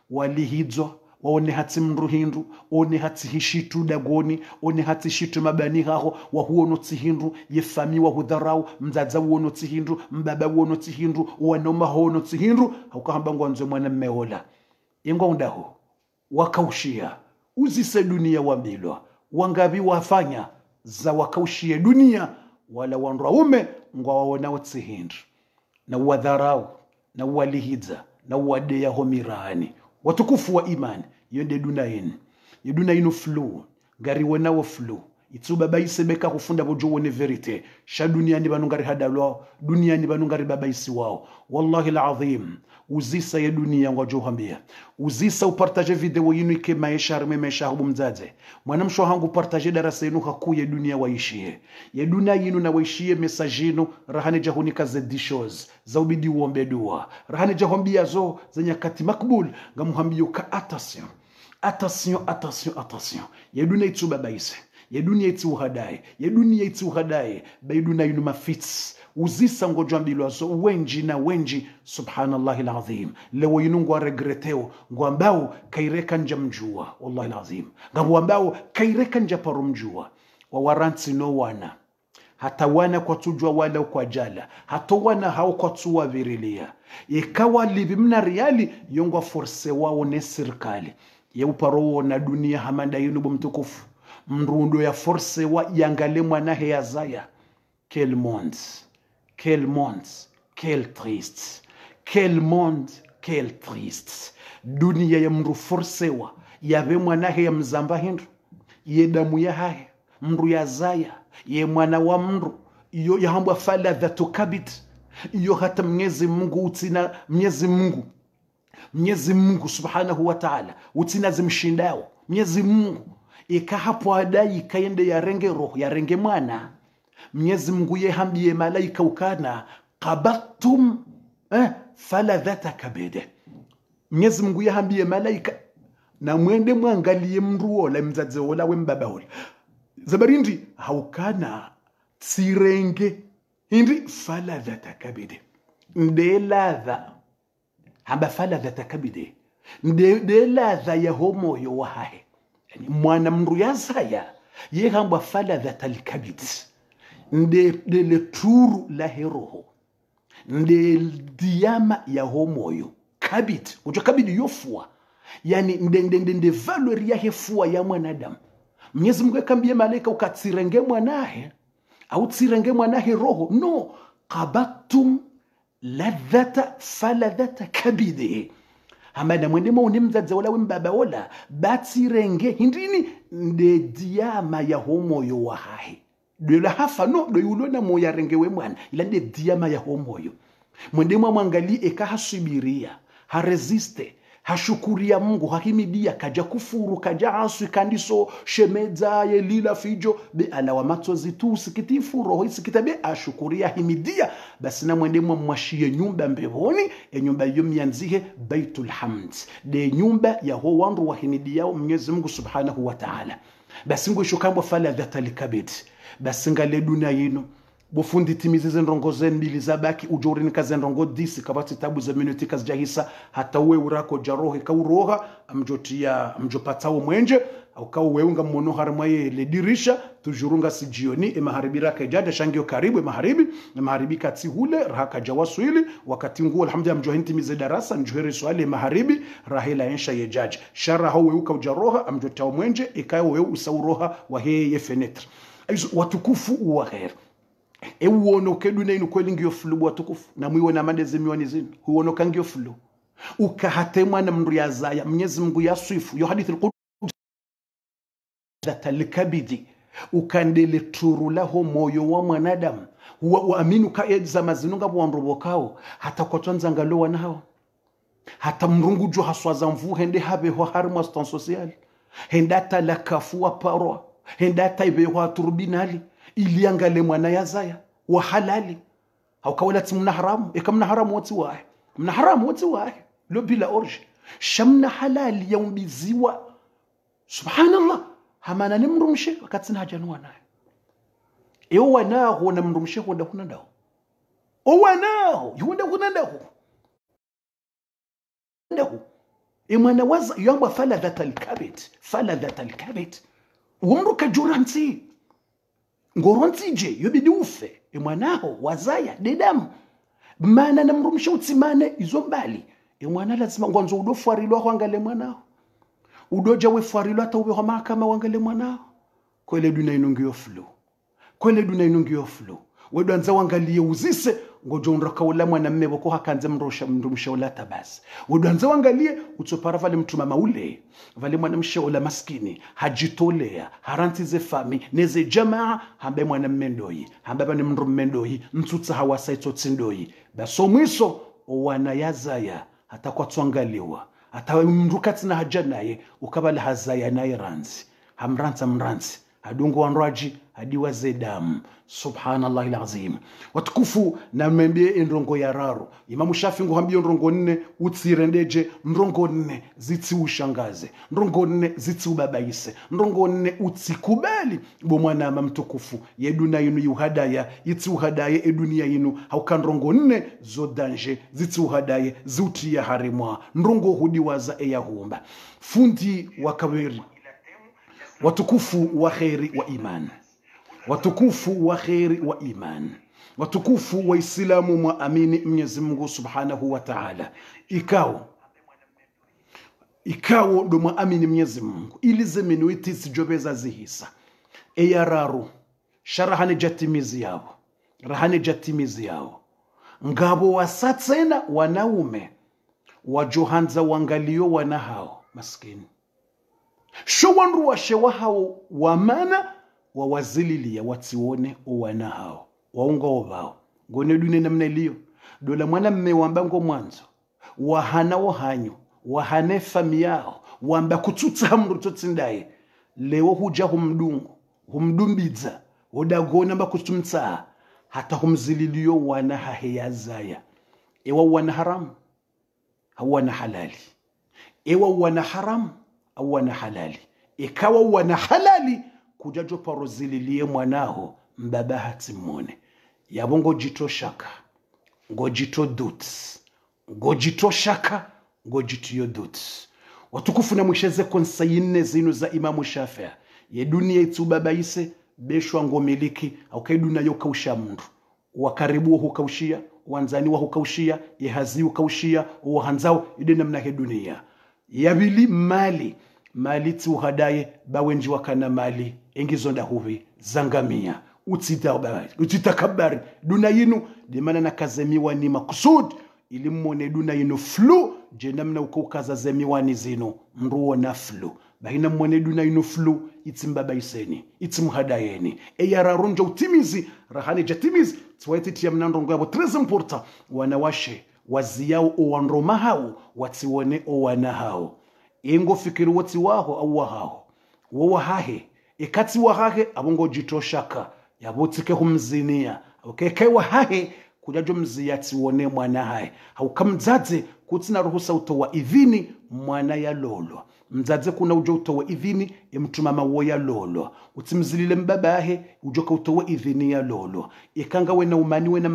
walihidzwa, waone hati mruhindu, one hati hishitu dagoni, one hati hishitu mabani haho, wahuono tihindu, yefami wahudharau, mzaza uono tihindu, mbaba uono tihindu, wanoma hono tihindu, haukahamba ngwanzo mwana mmeola. Yengo undahu, wakaushia, uzise dunia wambilwa, wangabi wafanya, za wakaushia dunia, wala wanraume, ngwa waonao tihindu, na wadharau, na walihidza, na wadeya homirani. Watukufu wa imani, yonde dunainu flu, gari wanao flu, itsuba baise beka kufunda bojo wone verite, sha duniani banungari hadalwa, duniani banungari babaisi wao. Wallahi alazim, uzisa ya dunia wajohambia, uzisa upartaje video yinu ike maisha harime maisha hubu mzaze, mwanamsho hangu partaje darasa yinu hakuye dunia waishie, ya dunia yinu na waishie mesajinu, rahane jahuni kaze dishoz, za ubidi uombe dua, rahane jahombia zo, za nyakati makbul, gamuhambiyo ka attention, attention, attention, attention, ya dunia itsuba baise, ya dunia itsuhadaye, ya dunia itsuhadaye, baiduna yinu mafits, uzisa ngojwa mbilwa so wenji na wenji, subhanallahi alazim. Lewo yinu ngwa regreteo, ngwa ambao kaireka nja mjua, wallahi alazim. Ngwa ambao kaireka nja paru mjua, wawaranti no wana. Hata wana kwa tujua wala kwa jala, hata wana hao kwa tuwa virilia. Ikawa libimna riali, yongwa forse wao ne sirkali. Ya uparowo na dunia hamanda yinu bumtukufu. Mrundo ya forse wa yangale mwanahe ya zaya. Quel monde, quel monde, quel triste. Quel monde, quel triste. Dunia ya mru forsewa, yawe mwanahe ya mzamba hindu. Ye damu ya hae, mru ya zaya, ye mwana wa mru. Iyo ya hambwa fala dhatu kabit. Iyo hata mnyezi Mungu utina, Mwenyezi Mungu subhanahu wa ta'ala utina zimshindao. Mwenyezi Mungu ika hapo adai kaende ya renge roho, ya renge mwana. Mwenyezi Mungu yehambie malaika ukana qabattum fala dhata kabede. Mwenyezi Mungu yehambie malaika na mwende mwangalie mruo la mzaze wala wembaba wala. Zabarindi haukana tsirenge hindi fala dhata kabede. Nde ladha hamba fala dhata kabede. Nde ladha ya homo yo wahahe. Yani mwana mru ya zaya ye hamba fala dhata likabid. Nde le turu la heroho. Nde diyama ya homo yo kabid. Ujo kabid yofua. Yani nde valor ya hefua ya mwanadamu. Mwenyezi Mungu akambie malaika ukatsirenge mwanahe au tsirenge mwanahe roho. No, qabattum ladhata faladhata kabide. Hamada mwendema unimzaze wala wembaba wala batsirenge hindini nde diyama ya homoyo wahahe. Dola hafa no do yulona moya rengewe mwana ila nde diyama ya homoyo. Mwendema mwangali eka hasubiria, haresiste, hashukuria Mungu, hakimidia, kaja kufuru, kaja aswi, kandiso, shemeza, yelila, fijo, be alawa matozi tu, sikitifu, roho, sikitabe, ashukuria, himidia, basi na mwende mwashie nyumba mbevoni, nyumba yomianzihe, Baitul Hamd, de nyumba ya ho wandu wa himidia, Mwenyezi Mungu subhanahu wa ta'ala. Basi ngo ishukambo fala dhata likabid, basi ngale dunia yino, bufundi timizi zenrongo mbili zabaki ujorini kazenrongo disi kabati tabu za minuti kazijahisa hata uwe urako jarohe kauroha mjopatao mwenje au kawo weunga mmono harmaye le dirisha tujurunga sijioni maharibira kajada shangio karibu maharibi kati hule rahaka jawaswili wakati nguo alhamdulillah mjohinti mize darasa njuhere swali maharibi rahila ensha yejaji shara hao weuka ujaroha mjotao mwenje ikayo weu usauroha wa heye fenetre watukufu uwa khair. Uono keduna inu kweli ngio flu watukufu na mwiwe madeze miwani zinu uono kangio flu ukahatemwa na mru ya zaya Mwenyezi Mungu ya swifu yo hadithi al-Qudsi dhata likabidi ukandele turu laho moyo wa mwanadamu uaminu kaedza mazinunga buwanrobokao hata kwa tuanza ngalowa nao hata mrungu jo haswaza mvu hende habe ho harma stan social hendata lakafuwa parwa hendata ibewa turbinali iliangale mwana ya zaya wa halali haukawala timna haramu mna haramu wati wae lo bila orji shamna halali ya umbiziwa subhanallah hamana nimrumshe wakati sina haja nuwa naye ewo wanaho na mrumshe huenda kunandao o wanaho huenda kunandao ndao imwana waza yamba faladhat alkabit umruka juranti ngoronti je yobidi ufe imwanaho wazaya dedamu mana na mrumshe utsimane izo mbali imwana lazima ngwanzo udofwarilwa kwangale mwanao udoja wefarilwa hata ube mahakama wangale mwanao kwele duna inungio flu wedo anza wangalie uzise ngojo unraka wala mwana mmebo ko hakanze mrumshe wala tabasi wedo anza wangalie utopara vale mtu mama ule vale mwana mshe wala maskini hajitolea harantize fami neze jamaa hambe mwana mmendoi hambe bani mrumendoi mtutsa hawasaito tsindoyi baso mwiso wana yazaya hata kwa tuangaliwa hata mrukati na haja naye ukabala hazaya naye ranzi mranzi adungu wanraji hadiwa zedamu subhanallah alazim watukufu na mbie indrongo ya raro Imamu Shafi nguhambie ndrongo 4 utsirendeje ndrongo 4 zitsi ushangaze ndrongo 4 zitsi ubabaise ndrongo 4 utsikubali bo mwana mtukufu yeduna yinu yuhadaya itsi uhadaye edunia yinu hauka ndrongo 4 zo danger zitsi uhadaye zuti ya harimwa ndrongo hudiwaza eyahumba fundi wakaweri watukufu wa khairi wa iman watukufu wa khairi wa iman watukufu wa islamu muamini Mwenyezi Mungu subhanahu wa ta'ala ikao do muamini Mwenyezi Mungu ili zemenu itisi jobeza zihisa eyararu sharahane jatimizi yao ngabo wasatsena wanaume wajohanza wangalio wanahao maskini showanru wa shewa hao wamana wawazililia watione uwana hao waunga ovao ngone dune namna liyo dola mwana mme wamba ngo mwanzo wahana wahanyo wahane fami yao wamba kututsa hamru totsindaye lewo huja humdumbiza hodagona mba kutumtsa hata humzililiyo wana haheyazaya ewa wana haramu hawana halali ewa wana haramu au wana halali ikawa wana halali kujajo parozililie mwanaho mbaba hatimone yabongo jito shaka ngojito duts ngojito shaka ngojito duts watukufu na mwisheze konsayine zinu za Imamu Shafi ye dunia itubabaise beshwa ngomiliki au kaiduna yokausha mndu wakaribu hukaushia wanzani wa hukaushia yehazi hukaushia uhanzao ide namna he dunia yabili mali tuhadaye bawenji wakana mali engizonda huvi zangamia utitakabari duna yinu dimana na kazemiwa ni makusud ili mwone duna yinu flu jenamna ukaza zemiwa ni zinu mruo na flu bahina mwone duna yinu flu itimbabaiseni itimhadayeni eyararunja utimizi rahani jatimizi tuwaititia mnandrongo yabo tres importa wanawashe waziyao uwanroma hao watiwone uwana hao ingo fikiru wati waho au wahao wahahe ikati wahahe abongo jitoshaka yabotike humzinia ukeke wahahe kujajo mziyati wone mwana hai haukamzaze kutina ruhusa utowa idhini mwana ya lolo mzaze kuna ujo utowa idhini mtumama wo ya lolo utimzilile mbabahe ujoka utowa idhini ya lolo ikanga wena umani wena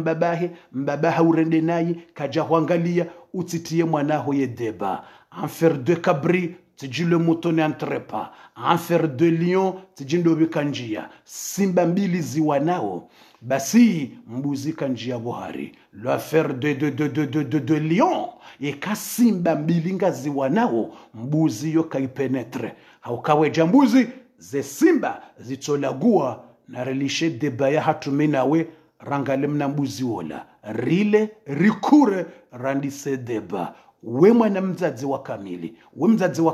mbabaha urende nayi kaja huangalia utitie mwanaho ye deba en faire de cabri tiji le mouton n'entre pas en faire de lion tiji ndobi kanjia simba mbili ziwanao basi mbuzi kanjia bohari l'affaire de lion eka simba mbili ngazi wanao mbuzi yo kaipenetre haukawe jambuzi ze simba zitolagua na relishe debaya hatuminawe rangale mna mbuzi wola rile rikure randise deba we mwana mzazi wa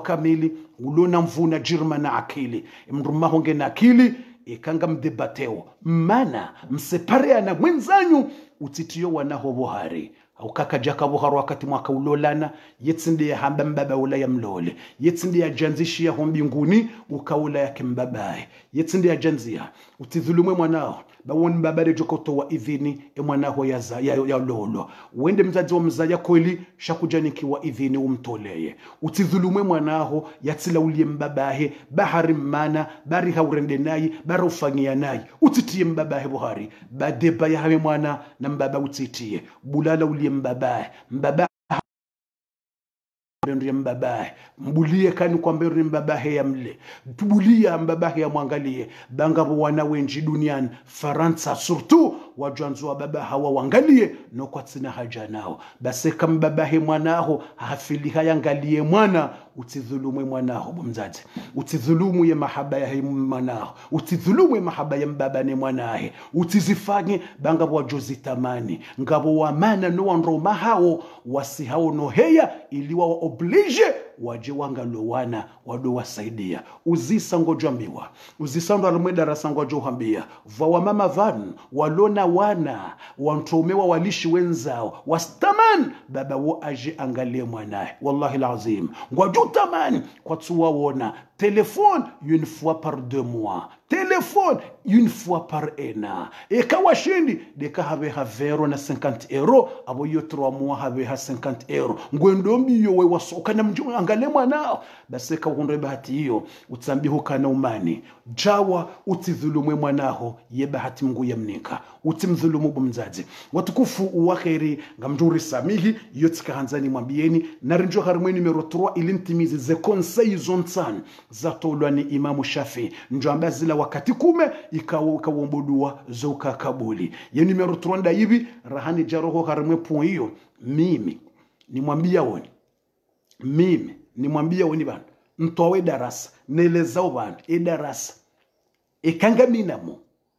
kamili ulona mvuna jirma na akili mruma honge na akili ikanga mdebateo mana mseparea na mwenzanyu utitio wanaho bohari au kaka jaka bohari wakati mwaka ulolana yetsinde ya hamba mbaba ula ya mlole yetsinde ya janzishi ya hombinguni ukaula ya kimbabae yetsinde ya janzia utidhulumwe mwanao bawon babare jokoto wa idhini mwanao ya lolo wende mzazi wa mzaya kweli shakujani wa idhini umtoleye utidhulume mwanao yatila ulie mbabahe bahari mana bari haurende nayi barufanyia nayi utitie mbabahe buhari badeba ya hawe mwana na mbaba utitie bulala ulie mbabahe mbendri mbabahe mbulie kani kwa mbendri mbabahe ya mle tubulia mbabahe ya mwangalie bangabo wana wenji duniani Faransa surtout wajanzu wa baba hawa wangalie no kwa tsina haja nao base kama babahe mwanao hafili hayangalie mwana utidhulumu mwanao mzazi utidhulumu ya mahaba ya mwanao utidhulumu ya mahaba ya mbaba ne mwanahe utizifanye bangabo wajozi tamani ngabo wa mana no wanroma hao wasihao no heya iliwa oblige waje wangalowana wado wasaidia uzisa ngojambiwa uzisa ndo alimwe darasa ngojohambia wa mama van walona wana wantumewa walishi wenzao wastaman baba wo aje angalie mwanae wallahi alazim ngojutamani kwa tuwa wona téléphone une fois par 2 mois téléphone une fois par an et kawashindi de ka have havero na 50 euro abo yo 3 mois have ha 50 euro ngwendombi yo we wasoka na mjungu angale mwanao basi ka hundre bahati hiyo utsambi hukana umani jawa utidhulumu mwanaho ye bahati mngu yamnika utimdhulumu bumzazi watukufu wa khairi ngamjuri samihi yotika hanzani mwambieni na rinjo harmwe numero 3 ilintimizi ze conseils zontan za tolwani Imamu Shafi njo ambazila wakati kume ikawomboduwa zoka kabuli ye numero 3 nda hivi rahani jaroho harmwe point hiyo mimi nimwambia woni bana mtowe darasa nelezao bana darasa kangaminamo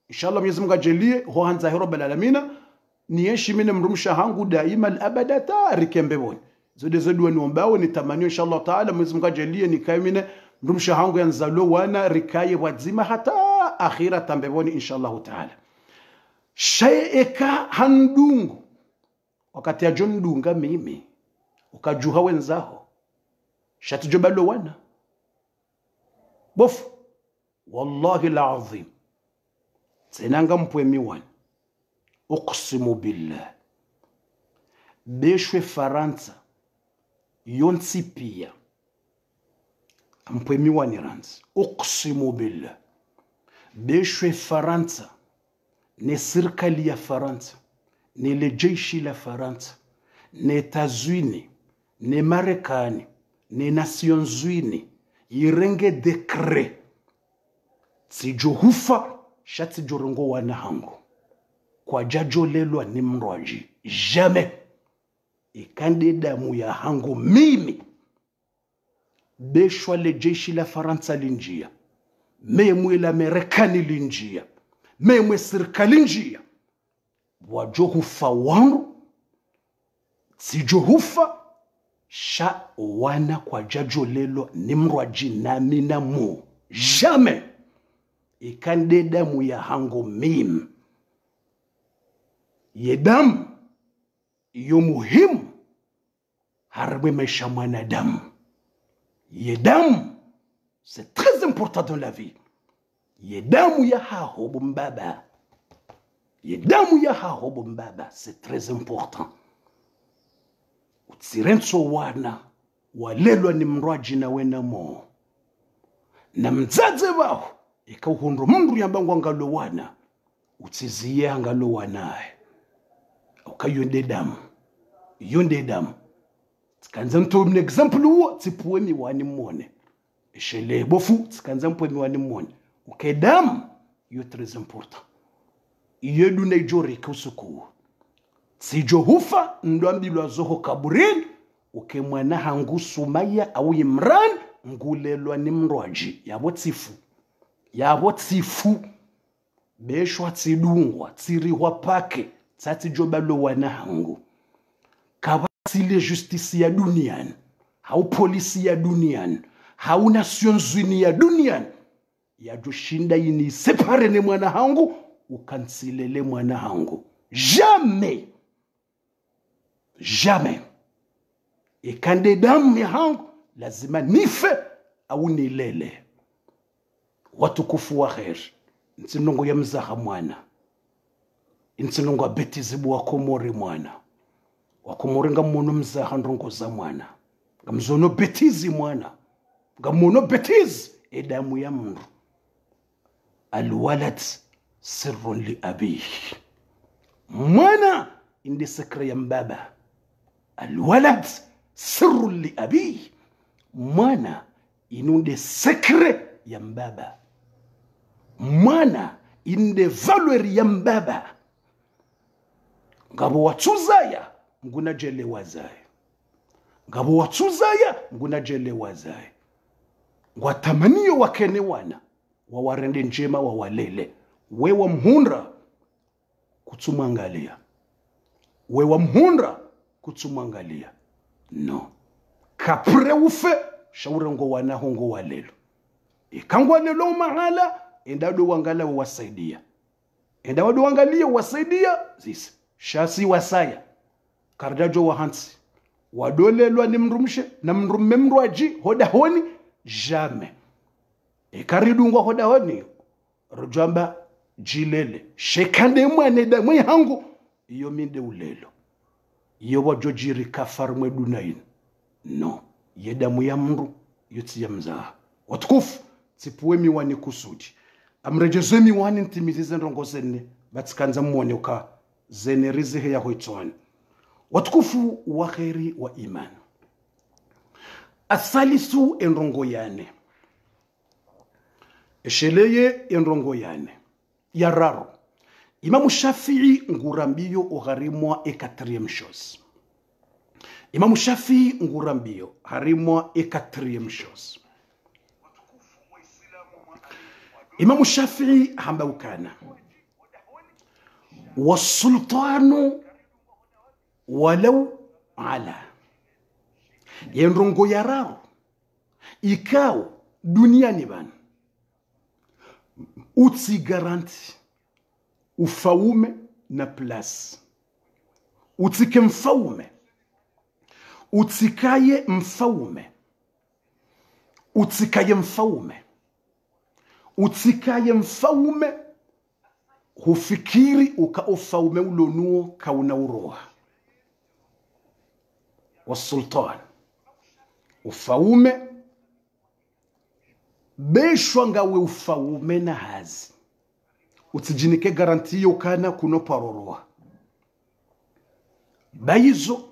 inshallah Mwenyezi Mungu ajalie ho hanza hero balamina niishi mimi mrumsha hangu daima alabada rikembeboni zode zodwa niombao nitamanio inshallah taala Mwenyezi Mungu ajalie nikae mimi mrumsha hangu yanzalo wana rikaye wazima hata akhira tambeboni inshallah taala shayeka handungu wakati ya John Dunga mimi ukajuha wenzao shatujobalo wana bofu wallahi alazim senanga mpwemi wana uqsimu billah beshwe Faransa yonsi pia mpwemi wani ranzi uqsimu billah beshwe Faransa ne serikali ya Faransa ne le jeshi la Faransa ne Etats-Unis ne Marekani ne Nations Unies yirenge dekre sijuhufa shati jorongo wana hangu kwa jajo lelwa ni mroji jamais ikande damu ya hangu mimi beshwa le jeshi la Faransa linjia memwe la Marekani linjia memwe serikali njia wajohufa wangu sijuhufa sha wana kwa jajo lelo ni mroji na mina mu jamais ikande damu ya hangu mimi yedamu iyo muhimu harbe maisha mwanadamu yedamu c'est très important dans la vie yedamu ya hahobu mbaba yedamu ya hahobu mbaba c'est très important utsirenso wana walelwa ni mrwaji na wena mo na mzaze wao ikauhundru mundu yambangu angalo wana utiziye angalo wanae ukayonde damu tsikanza mto un example huo tsipuwe miwani mwone ishele bofu tsikanza mpo miwani mwone ukedamu yo très important iyo duna ijori kusuku sijo hufa ndwambilwa zoho kaburini ukemwana hangu Sumaya au Imran ngulelwa ni mrwaji yabo tsifu beshwa tsidungwa tsirihwa pake tsati jobalo wana hangu kabasi le justice ya duniani hau polisi ya duniani hau Nations Unies ya duniani ya joshinda ini separe ne mwana hangu ukansilele mwana hangu jamais ikande damu ya hangu lazima nife au nilele watukufu wa khair nsinongo ya mzaha mwana insinonga betizibu wakomori mwana wakomori ngamono mzaha ndongo za mwana ngamzono betizi mwana ngamono betizi edamu ya mndu alwalad sirrun li abihi mwana indi sekre ya mbaba alwalad sirrun li abihi mwana inunde sekre ya mbaba mwana inde valeur ya mbaba ngabo watsuzaya nguna jele wazaye ngabo watsuzaya nguna jele wazaye ngwatamaniyo wakene wana wawarende njema wawalele wewa mhundra kutsumwangalia wewa mhundra kutsumwangalia no kapre ufe shauri ngo wanaho ngo walelo ikangwa lelo mahala endado wangala wasaidia endado wangalia wasaidia zisi shasi wasaya kardajo wa hansi wadolelwa ni mrumshe na mrumme mrwaji hoda honi jamais ikaridungwa hoda honi rujamba jilele shekande mwane da mwe hangu iyo minde ulelo iyo wajojiri kafar mwe dunaini no yeda mwe mru yuti ya mzaha watukufu tipuwe miwani kusudi amrejezo miwani ntimizize ndongo zene batikanza mwone uka zene rizihe ya hoitwani watukufu wa kheri wa iman asalisu enrongo yane esheleye enrongo yane yararo Imam Shafi'i ngurambiyo ugharimwa ekatriyem chose Imam Shafi'i ngurambiyo harimwa ekatriyem chose Imam Shafi'i hambaukana wasultanu walau ala yenrongo yararo ikao duniani bana utsi garanti ufaume na plus utike mfaume utikaye mfaume utikaye mfaume utikaye mfaume hufikiri uka ufaume ulonuo kauna uroha wasultan ufaume beshwa ngawe ufaume na hazi utijinike garantiyo kana kuno paroroa baizo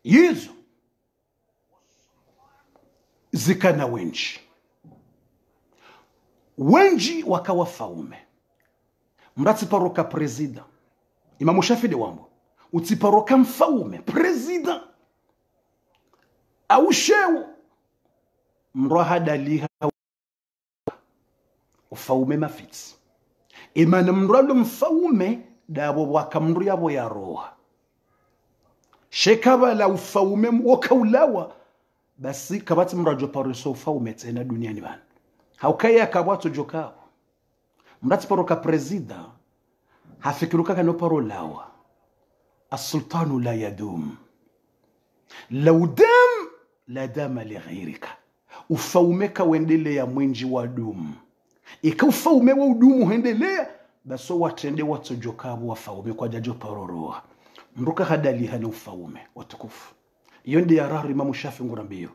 yizo zikana wenji wakawa faume mratiparoka prezida Imam Shafi'i wambo utiparoka mfaume prezida au shewo mrohadaliha ufaume mafiti imana mralo mfaume dabo wakamru yabo ya roha shekaba la ufaume wakaulawa basi kabati mrajo pariso ufaume tena duniani bana haukaya kabwato jokao mrati paroka prezida hafikiruka kano parolawa السلطان لا يدوم لو دام لا دام لغيرك ufaume wendelea mwenji wa dumu ufaume wa udumu hendelea baso watende watojokabo wafaume kwa jajo paroroa mruka hadali hana ufaume watukufu iyo ndi yarari Imam Shafi'i ngurambiyo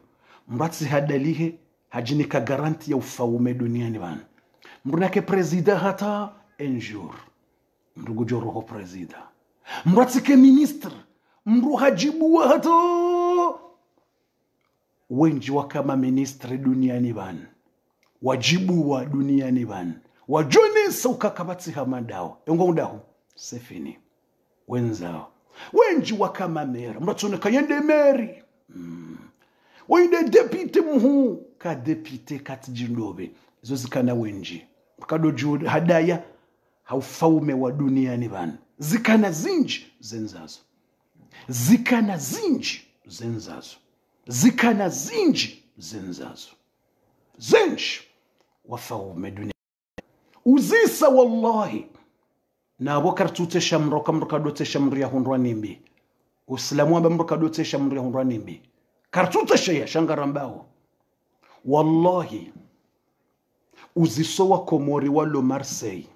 mratsi hadalihe hajinika garanti ya ufaume duniani bana mrunake prezida hata enjour mrugu joroho prezida mratike ministre mru hajibu hata wenji wakama ministre duniani bana wajibu wa duniani bana wajone sauka kabati hamadao engo ndahu sefini wenzao wenji wakama mera mratone kayende meri wende deputy muhu ka deputy katijindobe izo zikana wenji kadoju hadaya haufaume wa duniani bana zikana zinji zenzazo zikana zinji zenzazo zikana zinji zenzazo zinji wafaume dunia uzisa wallahi na abokar tute shamro kamruka dote shamri ya hundwa nimbi uislamu aba mruka dote shamri ya hundwa nimbi kartute sheya shangarambao wallahi uziso wa Komori walo Marseille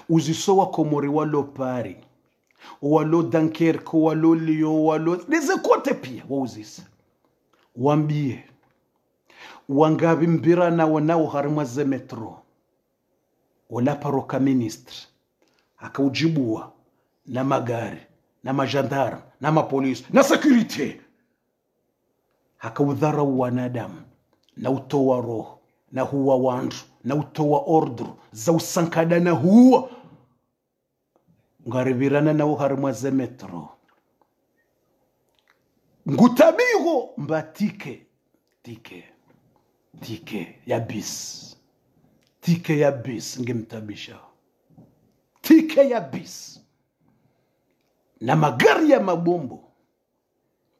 uzisowa Komori walo Paris, walo Dunkerque, walo Lyon, walo leze kote pia wauzisa. Wambie wangabi mbira na wanao harimwa ze metro wala paroka ministre akaujibua na magari na majandarma na mapolisi na security hakaudhara wanadamu na utoa roho na huwa wandu na utoa ordru za usankada na huwa ngaribirana na uharimwa ze metro ngutabigo mbatike tike ya bis ngemtabisha tike ya bis na magari ya mabombo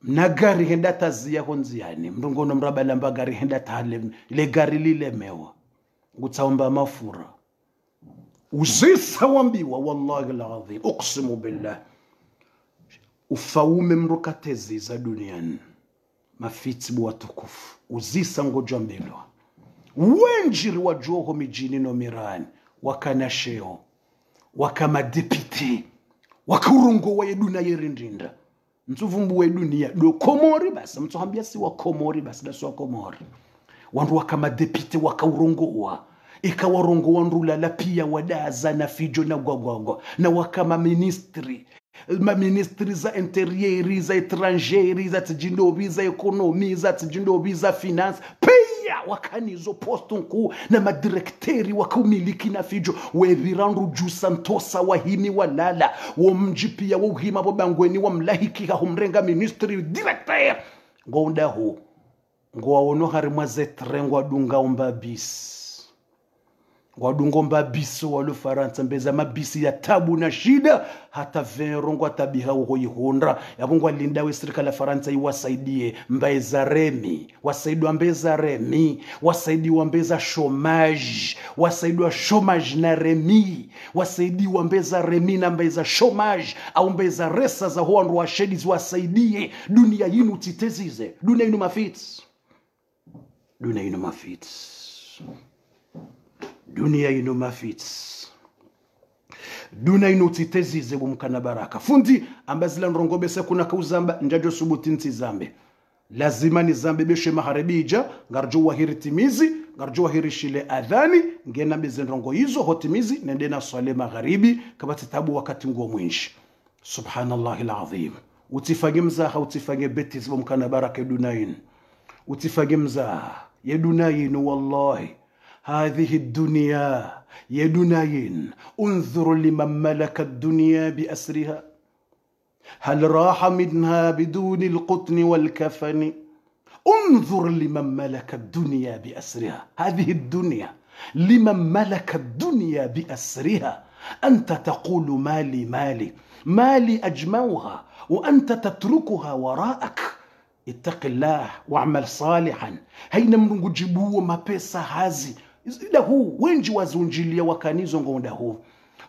na gari henda tazia honziani mrungono mrabala mba gari henda tale ile gari lile mewa ngutaomba mafura uzisa wambiwa wallahi alazim uqsimu billah ufaume mrukatezi za duniani mafitibu watukufu uzisa ngojwa mbelwa wenjiri wa joho mijini no mirani wakanasheo wakamadepite wakurungo wa eduna yerindinda mtuvumbu wa dunia do Komori basi mtuambia si wa Komori basi da wa Komori wandu wakamadepite wakaurungo ikawarongo wandula la pia wadaza na fijo na gwagwagwa na wakama ministri za interieri za etrangeri za tijindobi za ekonomi za tijindobi za finance pia wakanizo postunku na madirekteri wakaumiliki na fijo wevirandu jusantosa wahimi walala womji pia wauhima bobangweni wamlahiki humrenga ministri director ngonda ho ngwaono harimwa zetrengwa dunga ombabisi wadungo mbabisi walu Faransa mbeza mabisi ya tabu na shida hata verongo tabiha uhoyihundra yabungwa linda we serikali ya Faransa iwasaidie mbeza remi wasaidwa mbeza remi wasaidiwa mbeza chômage wasaidiwa chômage na remi wasaidiwa mbeza remi na mbeza chômage au mbeza resa za hoandu wa shedi wasaidie dunia yinu titezize dunia yinu mafits dunia ino mafits duna ino titezize bumkana baraka fundi ambazila nrongobe se kuna kauzamba njajo subuti nti zambe lazima ni zambe beshe maharebija ngarjo wahiri timizi ngarjo wahiri shile adhani ngena beze nrongo hizo hotimizi nende na swale magharibi kabati tabu wakati nguo mwinshi subhanallahi alazim utifage mzaha utifage betiz bumkana baraka dunain utifage mzaha ya dunain wallahi هذه الدنيا يا دنيين انظر لمن ملك الدنيا بأسرها هل راح منها بدون القطن والكفن انظر لمن ملك الدنيا بأسرها هذه الدنيا لمن ملك الدنيا بأسرها أنت تقول مالي أجمعها وأنت تتركها وراءك اتق الله واعمل صالحا هين منgu jibuo mapesa hazi ila huu wenji wazunjilia wakanizo ngonda huu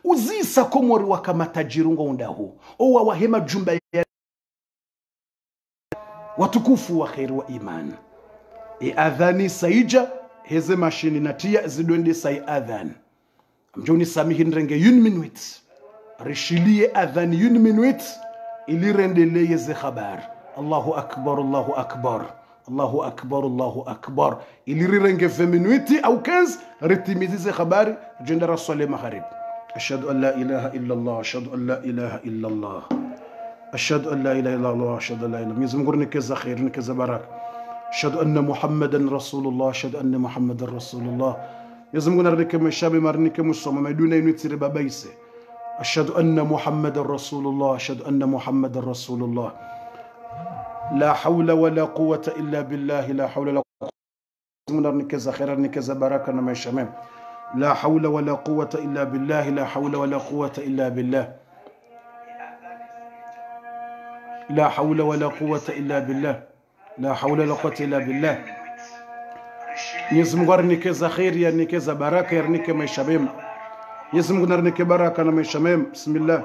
uzisa Komori wakamatajiru ngonda huu owa wahema jumba ya watukufu wa khairu wa iman adhani saija heze mashini natia zidwende sai adhan mjoni samihi nrenge 1 minute rishilie adhani 1 minute ili rendeleye ze khabar Allahu akbar Allahu akbar Allahu akbar Allahu akbar ili rirenge 20 minuti au 15 ritimizize habari jenda rasuli maghrib ashhadu an la ilaha illa Allah ashhadu an la ilaha illa Allah ashhadu an la ilaha illa Allah ashhadu an la ilaha mizmgurni keza khair ni keza barak ashhadu anna muhammadan rasulullah ashhadu anna muhammadan rasulullah yazmguna rike mashabi marnike musoma maduna inutire babaise ashhadu anna muhammadan rasulullah ashhadu anna muhammadan rasulullah لا حول ولا قوة إلا بالله لا حول ولا قوة نكذا خير نكذا بركة ما شمام لا حول ولا قوة إلا بالله لا حول ولا قوة إلا بالله لا حول ولا قوة إلا بالله لا حول ولا قوة إلا بالله يزم غير نكذا خير يا نكذا بركة يا نكذا ما شمام يزم غير نكذا بركة ما شمام بسم الله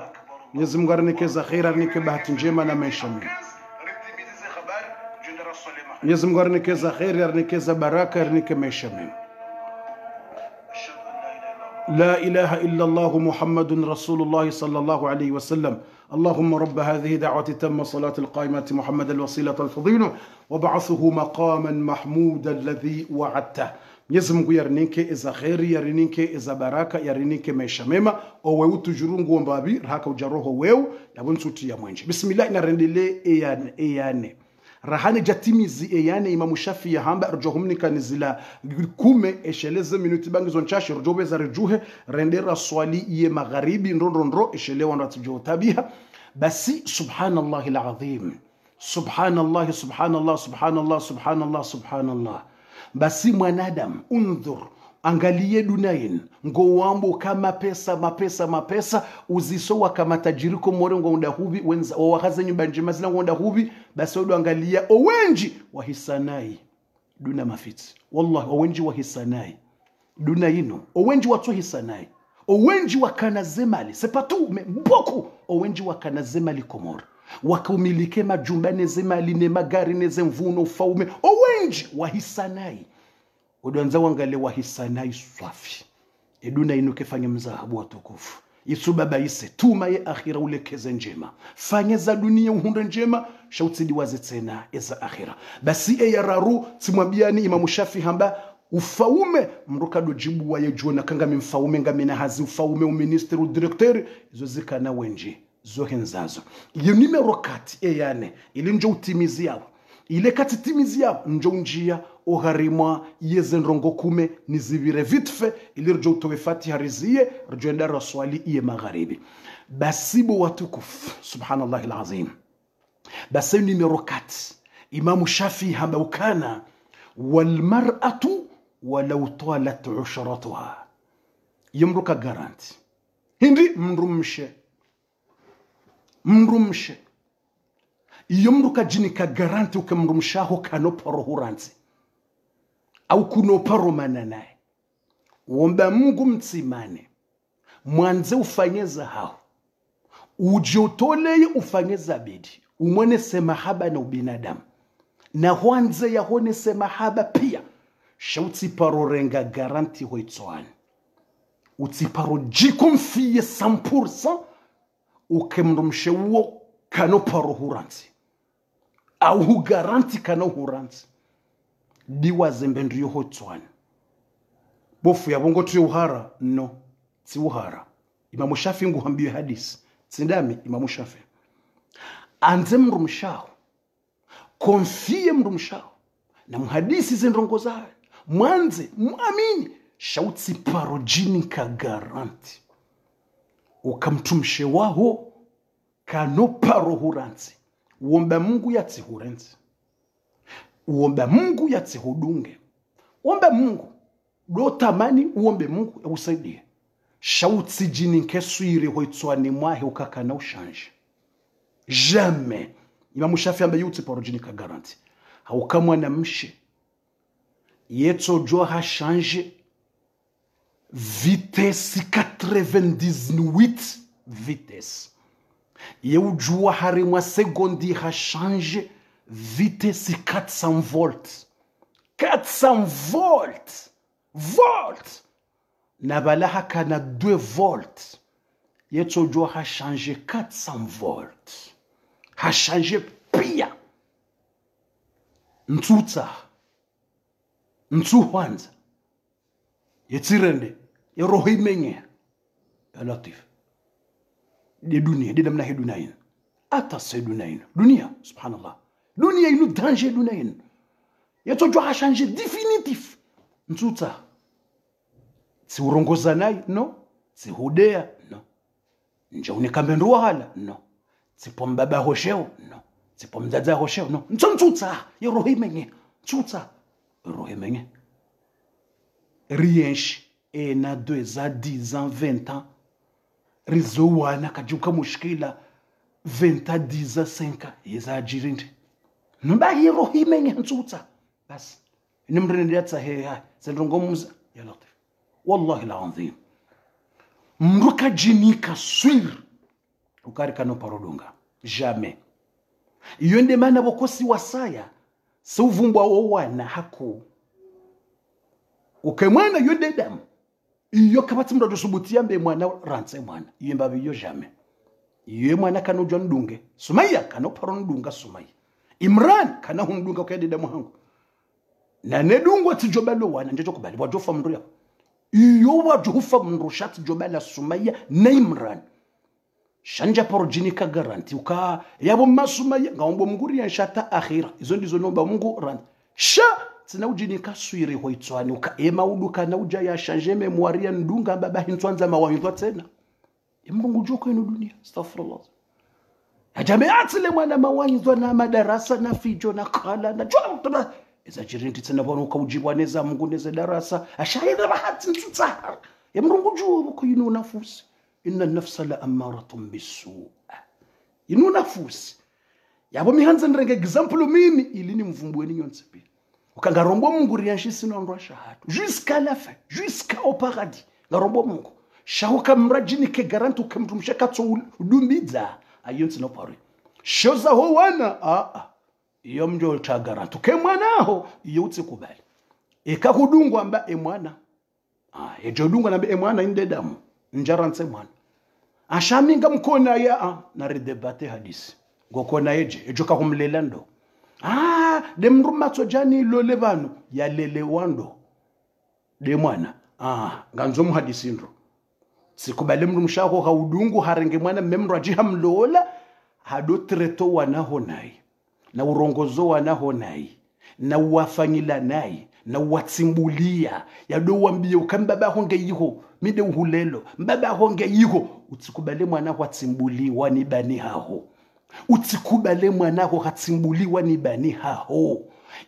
يزم غير نكذا خير يا نكذا بهتنجيم أنا ما شمام يزم غرنكeza khair yarnikeza baraka yarnike maisha mema لا إله إلا الله محمد رسول الله صلى الله عليه وسلم اللهم رب هذه دعوة تم صلاة القائمة محمد الوسيلة الفضيلة وبعثه مقاما محمودا الذي وعدته. Mwenyezi Mungu yarinike iza kheri, yarinike iza baraka, yarinike maisha mema, owe tujurungu ombabi rahaka ujaroho weu na bunsuti ya mwenje. Bismillah inarendele eyane rahane jatimizi eyane Imamu Shafi ya hamba rjohumnika nizila kume esheleze minuti bangi zonchashi rjobeza rejuhe rendera swali iye magharibi nrondro eshelewa nratujo tabiha basi subhanallahi alazim subhanallah subhanallah subhanallah subhanallah subhanallah. Basi mwanadamu undhur angalie dunayin ngowambo kama mapesa uzisowa kama tajiriko morengo undahubi wenza wakaze nyumba njema zila undahubi basi odo angalia owenji wahisanai duna mafiti wallahi owenji wahisanai duna yino owenji watu hisanai owenji wakana zemali sepatu mboko owenji wakana zemali komora wakumilike majumba nezemali ne magari nezemvuno ufaume owenji wahisanai udwanza wangale wahisanai swafi eduna inuke fanye mzahabu watukufu isubaba ise tuma ye akhira ulekeze njema fanye za dunia uhunde njema shautsidi wazetena eza akhira basi yararu timwabiani Imamu Shafi hamba ufaume mrukado jibu wa yejuna kanga mfaume ngamina hazi ufaume uministeri udirekteri izo zikana wenji zohenzazo iyo nimero kati eyane ili njo utimizi yao ile kati timizi yao njo njia oharimwa yeze nrongo kume nizibire vitfe ili rjo utowe fatiha riziye rjo enda raswali iye magharibi basibu watukufu subhanallah alazim. Basi nimero kati Imamu Shafi hamba ukana walmar'atu walau talat usharatuha yamruka garanti hindi mrumshe yomruka jinika garanti ukamrumshaho kanoparo huranti au kunoparo mananae womba Mungu mtsimane mwanze ufanyeza hao ujiotoleye ufanyeza bidi umwone semahaba na ubinadamu na huanze yahone semahaba pia shauti paro renga garanti hoitsoani utiparo jikumfiye 100% ukemrumshe uo kano paro huranti au hu garanti kano huranti diwa zembendriyo hoitsoani bofu ya bongo tuyo uhara no si uhara. Imamu Shafi nguhambiwe hadisi tsindami Imamu Shafi anze mrumshaho konfie mrumshaho na muhadisi zendrongo zae mwanze muamini shauti parojini ka garanti ukamtumshe waho kano paro huranti uomba Mungu yati huranti uomba Mungu yati hudunge uomba Mungu do tamani uombe Mungu usaidie shauti jini nkeswiri hoitswani mwahe ukakana ushanje jamais. Imamu Shafi ambaye yuti parojini ka garanti haukamwa na mshe yeto jo ha change vitesse 98 vitesse yeujua harimwa sekondi ha change vitesse 400 volts 400 volts na balaha kana 2 volts yeto jo ha change 400 volts ha change pia ntsuhwanza yetirende yeroho imenye ya latif de dunia de namna hedunayin ata sedunayin dunia subhanallah dunia inu danger dunayin yeto ha change définitif ntsuta si urongoza nayi no si hudea no nje unikambendo wahala no sipo mbaba hosheo no sipo mdada hosheo no ntsuta yeroho imenye ntsuta yeroho imenye rienshi ena 2 ans 10 ans 20 ans rizowana kajuka mushkila 20 ans 10 ans 5 ans yezajirinde namba yeroho imenye ntsuta bas nimrende yatsa he sendrongomuza ya latif wallahi alazim mruka jinika swir ukarika no parodonga jamais yonde mana bokosi wasaya sauvumbwa wowana hako ukemwana yonde damu iyo kabati mndu subutia mbe mwana rantse mwana iyo mbabi yo jamais iyo mwana kana ujwa ndunge Sumaya kana paro ndunga Sumaya Imran kana hundunga kuyadida muhangu na nedungu atijobalo wana njejo kubali wajofa mndu ya iyo wajofa mndu shati jobala Sumaya na Imran shanja porojini ka garanti uka yabo Masumaya ngaombo mnguri ya shata akhira izo ndizo nomba Mungu ran sha tina ujini kaswiri hoitswani uka ema uduka na uja ya shanje memoire ya ndunga baba hintwanza mawanywa tena Mungu joko ino dunia astaghfirullah Hajamiati le mwana mawanywa na madarasa na fijo na kala na jwa iza jirinti tena bwana ukaujibu neza Mungu neza darasa ashayida bahati ntutahara ya Mungu joko ko ino nafusi inna nafsa la amaratun bisu ino nafusi yabo mihanza nrenge example mimi ilini mvumbueni nyonse pia ukangarombo Mungu rianshisi no ndo shahadu jusqu'à la fin jusqu'à au paradis ngarombo Mungu shahuka mrajini ke garantu kamtumsha katso udumbiza ayonsi no pare shoza ho wana iyo mjo ta garantu ke mwanaho iyo utse kubali ekakudungwa mba emwana ejodungwa nambe emwana inde damu njaranse mwana ashaminga mkona ya na redebate hadisi ngokona ejo ka kumlela ndo de mrumatso jani lole banu ya lele wando de mwana nganzo muhadisi ndo sikubale mndu mshako kaudungu harenge mwana memru ajihamlola hado treto wanaho nai na urongozo wanaho nai na uwafanyila nai na uwatsimbulia yado wambie ukambaba honge yiho mide uhulelo mbaba honge yiho utsikubale mwana watsimbuliwa ni bani haho utsikubale mwana hatsimbuliwa ni bani haho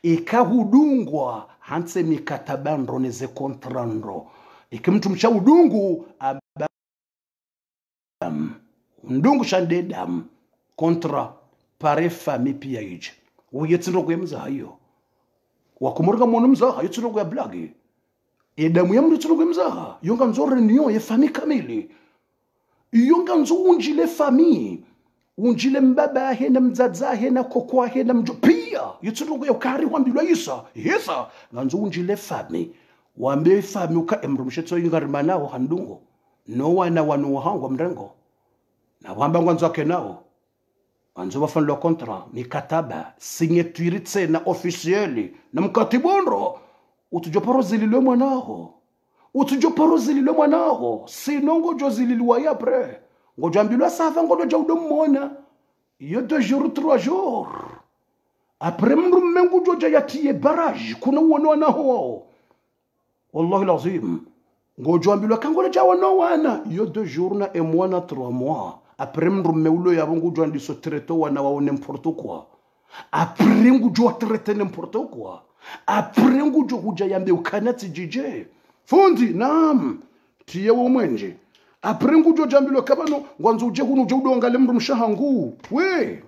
ikahudungwa hanse mikatabandro neze kontrandro ikimtu mcha udungu ndungu shande dam kontra pare fami pia ije uyetsiro kwemza hayo wakumurga monu mzaha yetsiro kwa blagi edamu ya mritsiro kwemza yonga nzore niyo ye fami kamili yonga nzunjile fami unjile mbaba hena mzaza hena kokwa hena mjopia yetsiro kwa ukari wambilwa isa nganzunjile fami wambe fami uka emrumshetso yingarimanaho handungo no wana wanu wahangwa mrengo na wamba ngwanzo ke nao anzo bafan lo kontra mikataba signature tsena officielle na mkatibondro utujoporozililwe mwanaho sinongo jozililwa ya pre ngojambilwa safa ngodo jawdo mmona yo 2 jours 3 jours après mrumengu joja yatie barrage kuna uono naho wallahi lazim ngojambilwa kangola jawa no wana yo 2 jours na et mois na 3 mois après mrumeulo ya bongo jwa ndiso treto wana wa n'importe quoi après ngujwa traiter n'importe quoi après ngujwa kuja yambe ukanati jije fundi naam tiye wo mwenje après ngujwa jambilo kabano ngwanzo uje kunu uje udongale mrumshahangu we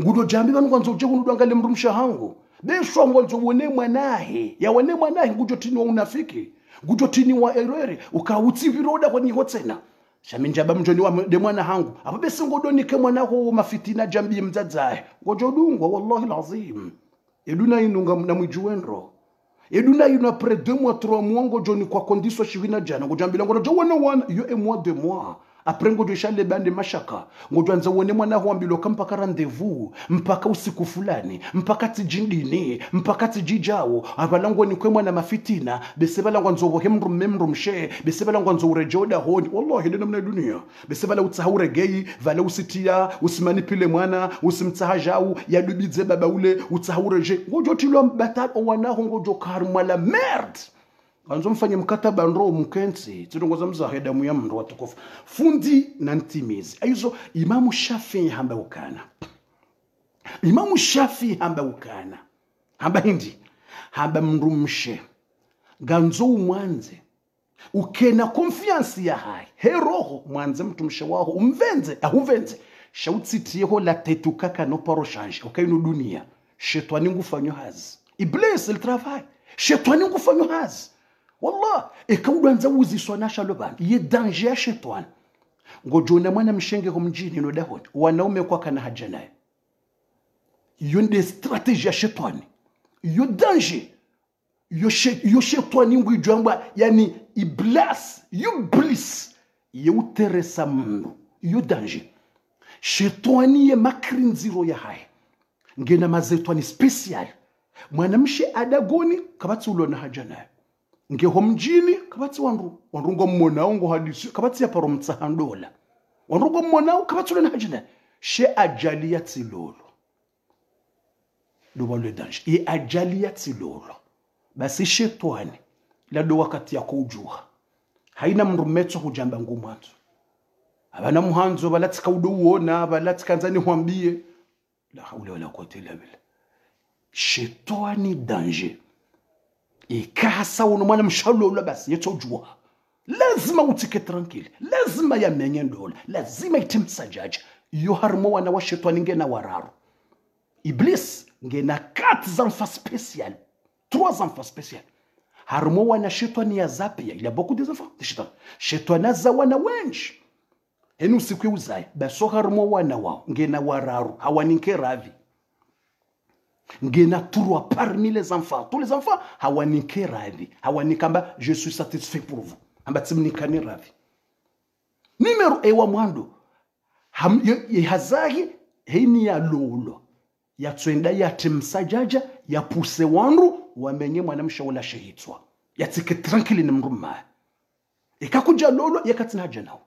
ngudo jambi banu ngwanzo uje kunu udongale mrumshahangu besho ngwanzo wone mwanahe ya wone mwanahe ngujo tini wa unafiki ngujo tini wa erere ukawutsi viroda kwa ni hotsena shaminja bamjoni wa de mwana hangu apa bese ngodoni ke mwana ho mafitina jambi mdzadzae ngojodungwa wallahi alazim eduna inunga na mwijuwenro eduna ina après 2 mois 3 mois ngojoni kwa kondiso shivina jana ngojambila ngojo wana yo e mois 2 mois après ngojo shale bande mashaka ngojo anza wone mwana ho ambilo mpaka rendezvous mpaka usiku fulani mpaka tijindini mpaka tijijao abalango ni kwemwa na mafitina bese balangwa nzobo hemru mshe bese balangwa nzo urejoda honi wallahi ndio namna dunia bese bala utsahaure gei vala usitia usimanipile mwana usimtsahajau yadubize baba ule utsahaure je ngojo tilwa batalo wanaho ngojo karma la merde anzo mfanye mkataba ndo mkenzi tidongoza mzahe damu ya mndo watukufu fundi na ntimizi aizo Imamu Shafi'i hamba ukana hamba hindi hamba mrumshe ganzo mwanze ukena confiance ya hai heroho mwanze mtumshe waho umvenze ahuvenze shautsitiyeho la tetukaka no paro change ukaino dunia shetani ngufanyo hazi iblis il travail shetani ngufanyo hazi wallah ekaudanza uziswa nasha lobana ye danger ya shetani ngojona mwana mshenge ko mjini no dahoni wanaume kwa kana haja naye iyo ndi strategy ya shetani iyo danger yo shetani ngwijwangwa yani iblis ye uteresa mundu yo danger shetani ye makrinziro ya hai ngena mazetwani special mwanamshe adagoni kabatsi ulona haja naye ngeho mjini kabatsi wanrungo mmonao ngo hadisi kabatsi yaparo mtsahandola wanrungo mmonao kabatsi ulona haja naye she ajali ya tsilolo do le danger ye ajali ya tsilolo basi shetani la do wakati ya kujua haina mrumetso hujamba ngumwanzo abana muhanzo balatika uduona balatika nzani hwambie la haula wala quwwata illa billah shetani danger ikasa unomwana mshalolo basi yetojua lazima utike tranquille lazima yamenye ndola lazima itimsajaja yo harmo wana wa shetani ngena wararu iblis ngena 4 enfants spécial 3 enfants spécial harmo wana shetani ya zapia il y a beaucoup des enfants de shetani shetani za wana wengi enu siku uzaye baso harmo wana wao ngena wararu hawaninke ravi ngena trois parmi les enfants tous les enfants hawaninke ravi hawanikamba je suis satisfait pour vous amba tsimnikani ravi numero ewa mwando hazahi hini ya lolo ya twenda ya timsajaja ya puse wandu wamenye mwanamsha wala shehitwa ya tike tranquille ni mruma ikakuja lolo yakatina janao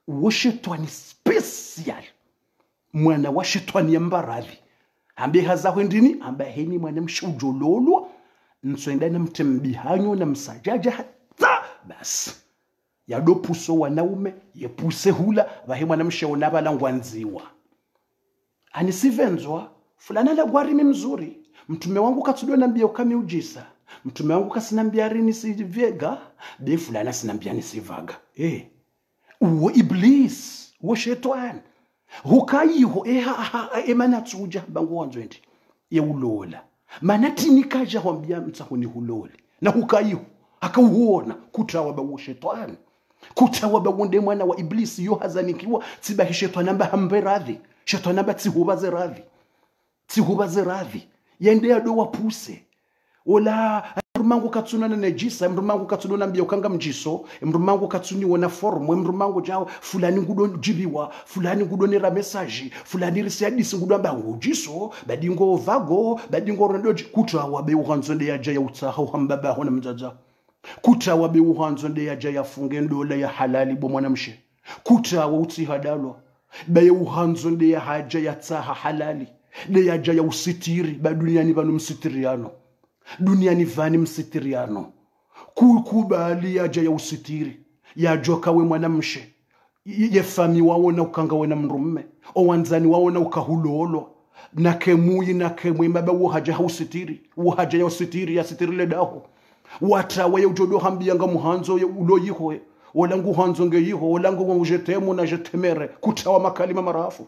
washetwani special mwana washetwani yambaravi ambe hazaho ndini amba heni mwanamsha ujololo nswenda na mtembihanyo na msajaja hata bas ya do puso wanaume yepuse hula bahe mwanamsha unabala ngwanziwa anisivenzwa fulana la gwarimi mzuri mtume wangu katudwa nambia ukami ujisa mtume wangu kasinambia rini si vega be fulana sinambia ni sivaga uwo iblis uwo shetani hukayiho emana tsuja bangu wanzwendi ye ulola manati nikaja hwambia mtsahuni hulole na hukayiho akauona kutawa bawo shetani kutawa bawonde mwana wa iblis yo hazanikiwa tsibahi shetani amba hamberadhi shetani amba tsihubaze radhi yende ya do wapuse ola mrumangu katsunana nejisa mrumangu katsunona mbia ukanga mjiso mrumangu katsuni wona form mrumangu jao fulani ngudo jibiwa fulani ngudo nera message fulani risiadisi ngudo amba ngujiso badingo vago badingo rondo kutawa be uhanzonde ya jaya utsaha hambaba hona mjaja kutawa be uhanzonde ya jaya funge ndola ya halali bo mwanamshe kutawa utsi hadalwa be uhanzonde ya haja ya tsaha halali le ya jaya usitiri ba duniani banu msitiriano duniani vani msitiriano kukubali ya jaya usitiri ya joka we mwanamshe ye fami waona ukanga wena mrumme owanzani waona ukahulolo na kemuyi na kemwe maba wo haja usitiri wo haja ya usitiri ya sitiri le daho watawe ya ujodo hambia nga muhanzo ya uloyiho wala nguhanzo ngeyiho wala ngo jetemu na jetemere kutawa makalima marafu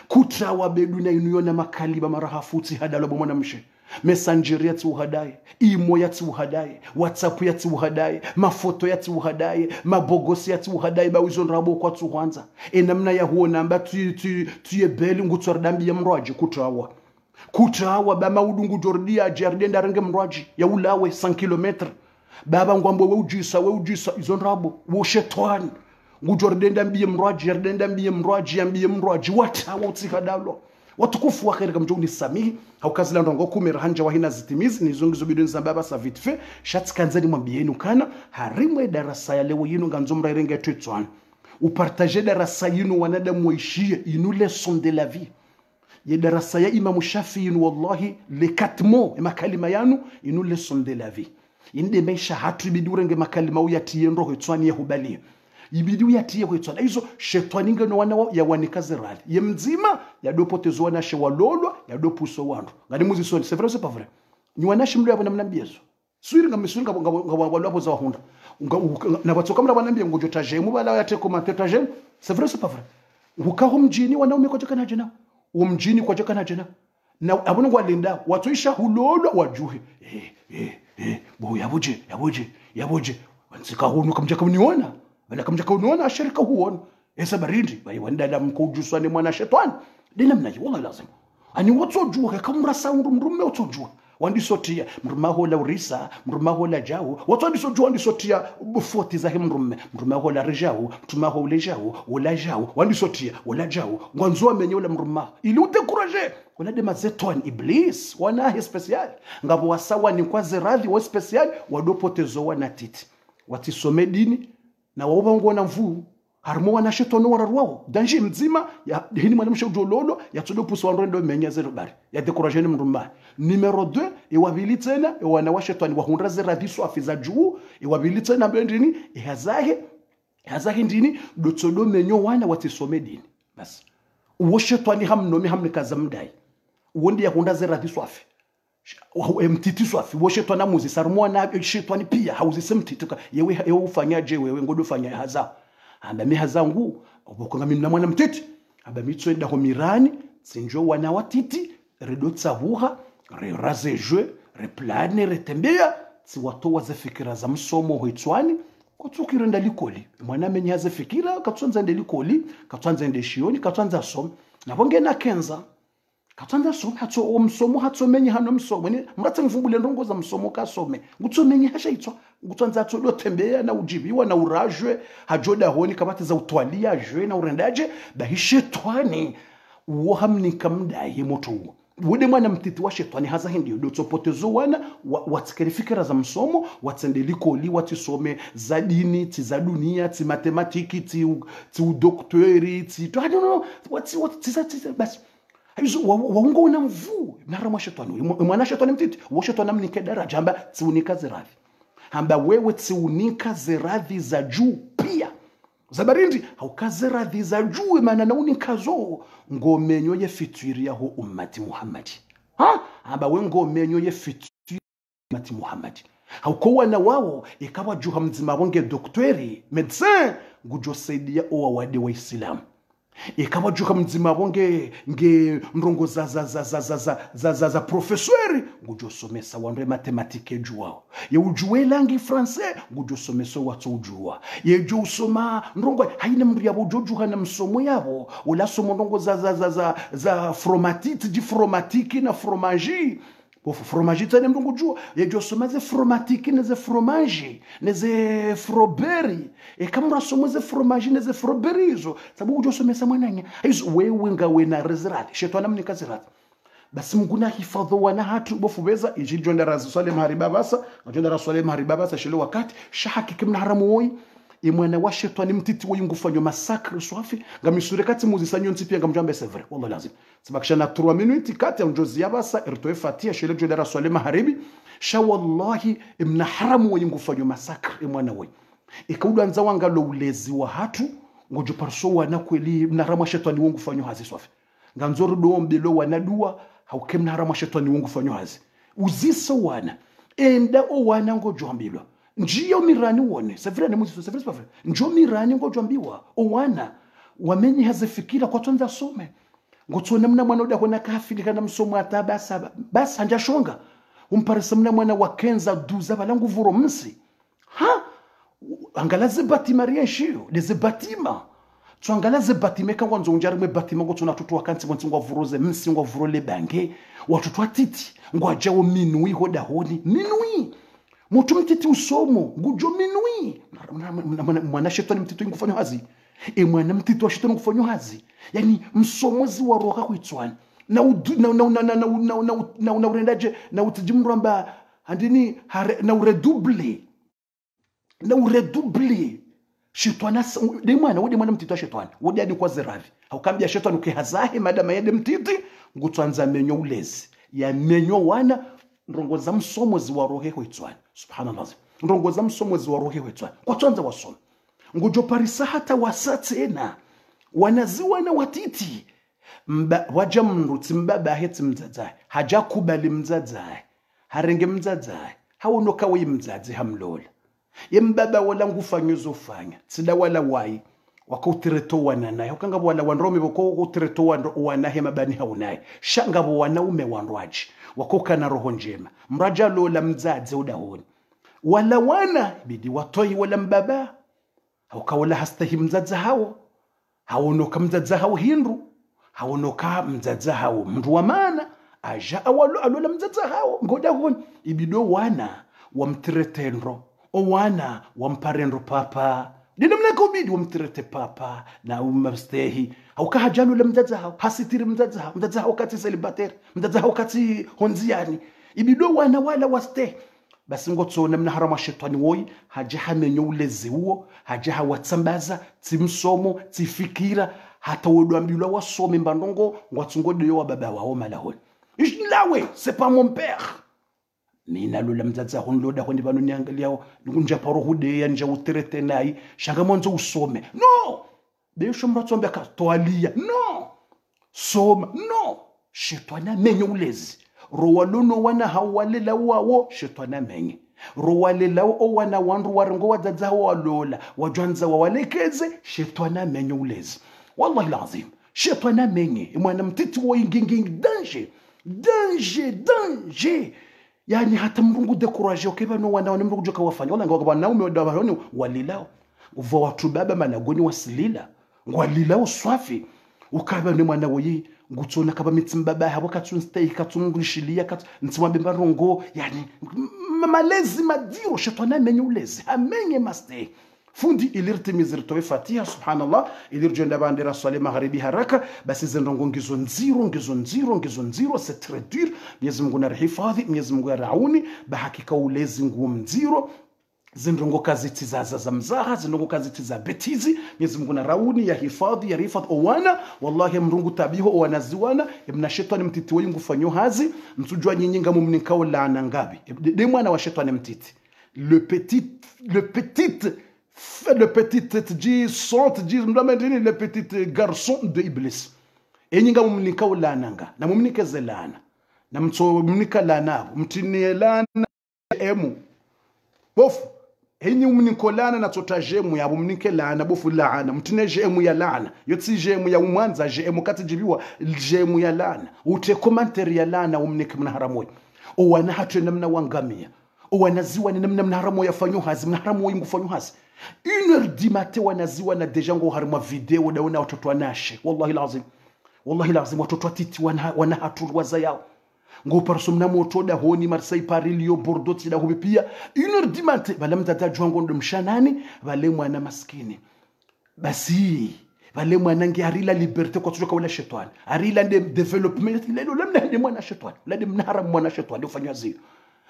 kutawa beduna inuyona makalima marafu tsi hadalo bo mwanamshe messenger yati uhadaye imo yati uhadaye whatsapp yati uhadaye mafoto yati uhadaye mabogosi yati uhadaye bawizo nrabo kwa tsuhwanza enamna ya huo namba tuye beli ngutsordambi ya mrwaji kutawa ba maudungu jordia jardin darange mrwaji ya ulawe 100 km baba ngwambo we ujisa izo nrabo wo shetani ngujorden dambi mrwaji jardin dambi mrwaji watawa utsikadalo watukufu wa khairika mjuni samihi haukazila ndongo kumera hanja wahina zitimizi nizungizo bidoni zambaba sa vitfe shatikanzani mwambienu kana harimwe darasa ya leo yinu nganzomra irenga tuitswana upartaje darasa yinu wanadamu waishie inu leçon de la vie ye darasa ya Imam Shafi yinu wallahi le 4 mots makalima yanu inu leçon de la vie inde maisha hatu bidurenge makalima uyatiye ndoho itswani yahubalie ibidu yatie kwetwa izo shetani ngeno wana ya wanikaze rali ye mzima ya dopotezo wana she walolwa ya dopuso wandu ngani muzisoni c'est vrai c'est pas vrai ni wanashi mlo yabona mnambiezo suiri ngamisuri ngabwalwa boza wahunda na batoka mra banambie ngojo taje mu bala yate commenter taje c'est vrai c'est pas vrai ukaho mjini wanaume kwa jokana jana umjini kwa jokana jana na abona ngwalinda watoisha hulolwa wajuhe bo yaboje wansika hunu kamja kamniona bala kamja kaunuona ashirika huona esa barindi bai wanda da mkujuswa ni mwana shetani dina mnaji wallahi lazima ani watojua kamra saundu mrume watojua wandisotia mrumaho la urisa mrumaho la jao watu wandisotia bufoti za himrume mrumaho la rejao mtumaho ule jao wala jao wandisotia wala jao ngwanzo amenye ule mrumaho ili udekuraje wala de mazetwan iblis wana special ngabo wasawa ni kwa zeradhi wa special wadopotezo wana titi watisome dini na wao na mvu harmo wana shetani wararwao danji mzima ya hini mwanamsha udololo ya tudopuso wandondo menya zero bari ya decoration mrumba numero 2 iwabili tena wana wa shetani wahundra zeradhi so afiza juu iwabili tena mbendini ihazahe ndini dotsodo menyo wana watisome dini bas uwo shetani hamnomi hamnikaza mdai uwondi ya hunda zeradhi so afi mtiti swafi wo shetani muzi sarmo na shetani pia hauzise mtituka yewe ufanyaje wewe ngodo fanya haza amba mi hazangu obokonga mimi na mwana mtiti amba mitwenda ho mirani sinjo wana watiti redotsa buha re razejwe re plane retembea si watu wazafikira za msomo hoitswani kutsukira ndalikoli mwana menye hazafikira katsonza ndalikoli katsonza ndeshioni katsonza som na bongena kenza katsonza som hatso omsomo hatso menye hano msomo ni mratse mvubule ndongo za msomo kasome ngutsomenye hashaitswa ngutsonza tsodo tembea na ujibiwa na urajwe hajoda honi kabati za utwalia jwe na urendaje bahishetwani uwo hamnika mdaye moto uwo wode mwana mtiti wa shetani haza hindi dotsopotezo wana watsikerifikira za msomo watsendelikoli watisome za dini ti za dunia ti matematiki ti udoktori ti I don't know what's basi hizo waungo una mvu mara mwa shetani mwana shetani mtiti wo shetani amnike daraja amba tsiunika zeradhi amba wewe tsiunika zeradhi za juu pia zabarindi haukaze radhi za juu maana nauni kazo ngomenyo ye fitiri ya ho ummati Muhammad amba we ngomenyo ye fitiri ummati Muhammad haukowa na wao ikawa juha mzima bonge doktori medecin ngujo saidia owa wade wa Islam ikawa juha mzima bonge nge mrongo za professeur ngujo somesa wandre matematike juwao ye ujuwe langi français ngujo somesa watu ujua ye jo usoma mrongo haina mri yabo jojuha na msomo yabo wala somo ndongo za fromatite di fromatiki na fromagie fromage tane mndungu jua ye jo soma ze fromatiki na ze fromage na ze froberi kama unasoma ze fromage na ze froberi hizo sababu jo somesa mwananya hizo wewe ngawe na rezerati shetani amnika zerati basi mguna hifadho wana hatu bofubeza ijijonda rasul haribabasa ajonda rasul haribabasa shilo wakati shahaki kimna haramu woi imwana wa shetani mtiti wo yungufanyo massacre swafi ngamisure kati muzisanyo ntipia ngamjambe c'est vrai wallahi lazim sabakishana 3 minutes kati ya njozi yabasa irtoe fatia shilo jonda rasul maharibi sha wallahi imna haramu wo yungufanyo massacre imwana woi ikauda nza wangalo ulezi wa hatu ngojo parso wana kweli mna haramu shetani wo ngufanyo hazi swafi nganzoro do mbelo wanadua haukemna haramu shetani wo ngufanyo hazi uziso wana enda o wana ngojo ambilwa njiyo mirani wone sevira ne muziso sevira spafre njo mirani ngojo ambiwa o wana wamenye hazifikira kwa tonza some ngotsona mna mwana oda kona kafili kana msomo atabasa bas hanja shonga umparisa mna mwana wakenza duza balangu vuro msi angalaze batima rienshio deze batima tuangalaze batima kangwa nzonjari mwe batima ngotsona tutu wakansi ngwa vuroze msi ngwa vurole bange watutu atiti ngwa jawo minui hoda honi minui mutu mtiti usomo ngujo minui mwana shetani mtiti ngufanya hazi mwana mtiti wa shetani ngufanya hazi yani msomozi wa roha kuitswana na urendaje na utijimramba andini na uredouble shetani de mwana mtiti wa shetani wodi adi kwa zeravi haukambia shetani ukihazahe madama yade mtiti ngutwanza menyo ulezi ya menyo wana ndongoza msomozi wa rohe kuitswana subhanallah ndongoza msomozi wa rohe kuitswana kwa tonza wasoma ngujo parisa hata wasatena wanaziwa na watiti waja mruti mbaba heti mzadzai haja kubali mzadzai harenge mzadzai haunoka we mzadzi hamlola ye mbaba wala ngufanyo fanya tsida wala wai wakutireto wana naye ukanga wala wanrome boko utireto wana hema bani haunai shanga wanaume wanrwaji wakoka na roho njema mraja lola mzadze udahoni wala wana bidi watoi wala mbaba hauka wala hastahi mzadza hao haonoka mzadza hao hindu haonoka mzadza hao mndu wa maana aja alola mzaza hao ngoda hon ibido wana wamtiretendro o wana wamparendro papa dina mnaka ubidi wamtirete papa na umabstehi au kahajalo la mzaza hao hasitiri mzaza hao kati celibatere mzaza hao kati honziani ibido wana wala waste basi ngotsona mna harama shetani woi haja hamenyo ulezi huo haja hawatsambaza timsomo tifikira hata wodwambilwa wasome mbandongo ngwatsungode yo baba wao malahoni ishilawe c'est pas mon père mina lola mzaza honloda honi bano niangalia ngunja paro hude ya nja uterete nayi shanga mwanzo usome no besho mratsombe ka toalia no soma no shetani menyo ulezi rowalono wana hawalela wawo shetani menye rowalela o wana wandu waringo wadadza walola wajwanza wawalekeze shetani menyo ulezi wallahi lazim shetani menye mwana mtiti wo inginging danger yani hata mrungu dekuraje okeba no wana mrungu joka wafanya wala ngwa na ume wadabahoni walilao uva watu baba malagoni wasilila ngwalila uswafi ukaba ne mwana woyi ngutsona kaba mitsimbaba habo katsunstay katsunglishilia ntsima bemba rongo yani malezi madiro shetani menye ulezi amenye maste fundi ilirti mizirtowe fatiha subhanallah ilirjenda bandera swali magharibi haraka basi zendongo ngizo nziro c'est très dur Mwenyezi Mungu na rihifadhi Mwenyezi Mungu ya rauni bahakika ulezi nguo mziro zindongo kazi tizaza za mzaha zindongo kazi tiza betizi Mwenyezi Mungu na rauni ya hifadhi ya rifadhi owana wallahi mrungu tabiho oanaziwana ibna shetani mtiti wengu fanyo hazi mtujua nyinyi mumnikao laana ngabi de mwana wa shetani mtiti le petit garçon de Iblis enyinga mumnika ulananga na mumnikeze lana na mumnika lana mtini lana emu bofu enyi mumnikolana na totajemu ya mumnike lana bofu laana mtine jemu ya lana yotsi jemu ya umwanza jemu katijibiwa jemu ya lana ute commentary ya lana umnike mnaharamoy o wana hatu namna wangamia o wanaziwa ni namna haramoy yafanyo hazi mnaharamoy ngufanyo hazi 1h du matin wanaziwa na deja ngo harima video daona watoto wanashe wallahi lazim watoto titi wana haturwaza yao ngo parsomna moto da honi Marseille Paris Lyon Bordeaux tida hubi pia 1h du matin bala mtata jwango ndo mshanani bale mwana maskini basi bale mwana ngi arila liberté kwa tujoka wala shetani arila de development lelo lamna de mwana shetani la de mnahara mwana shetani ufanywa zio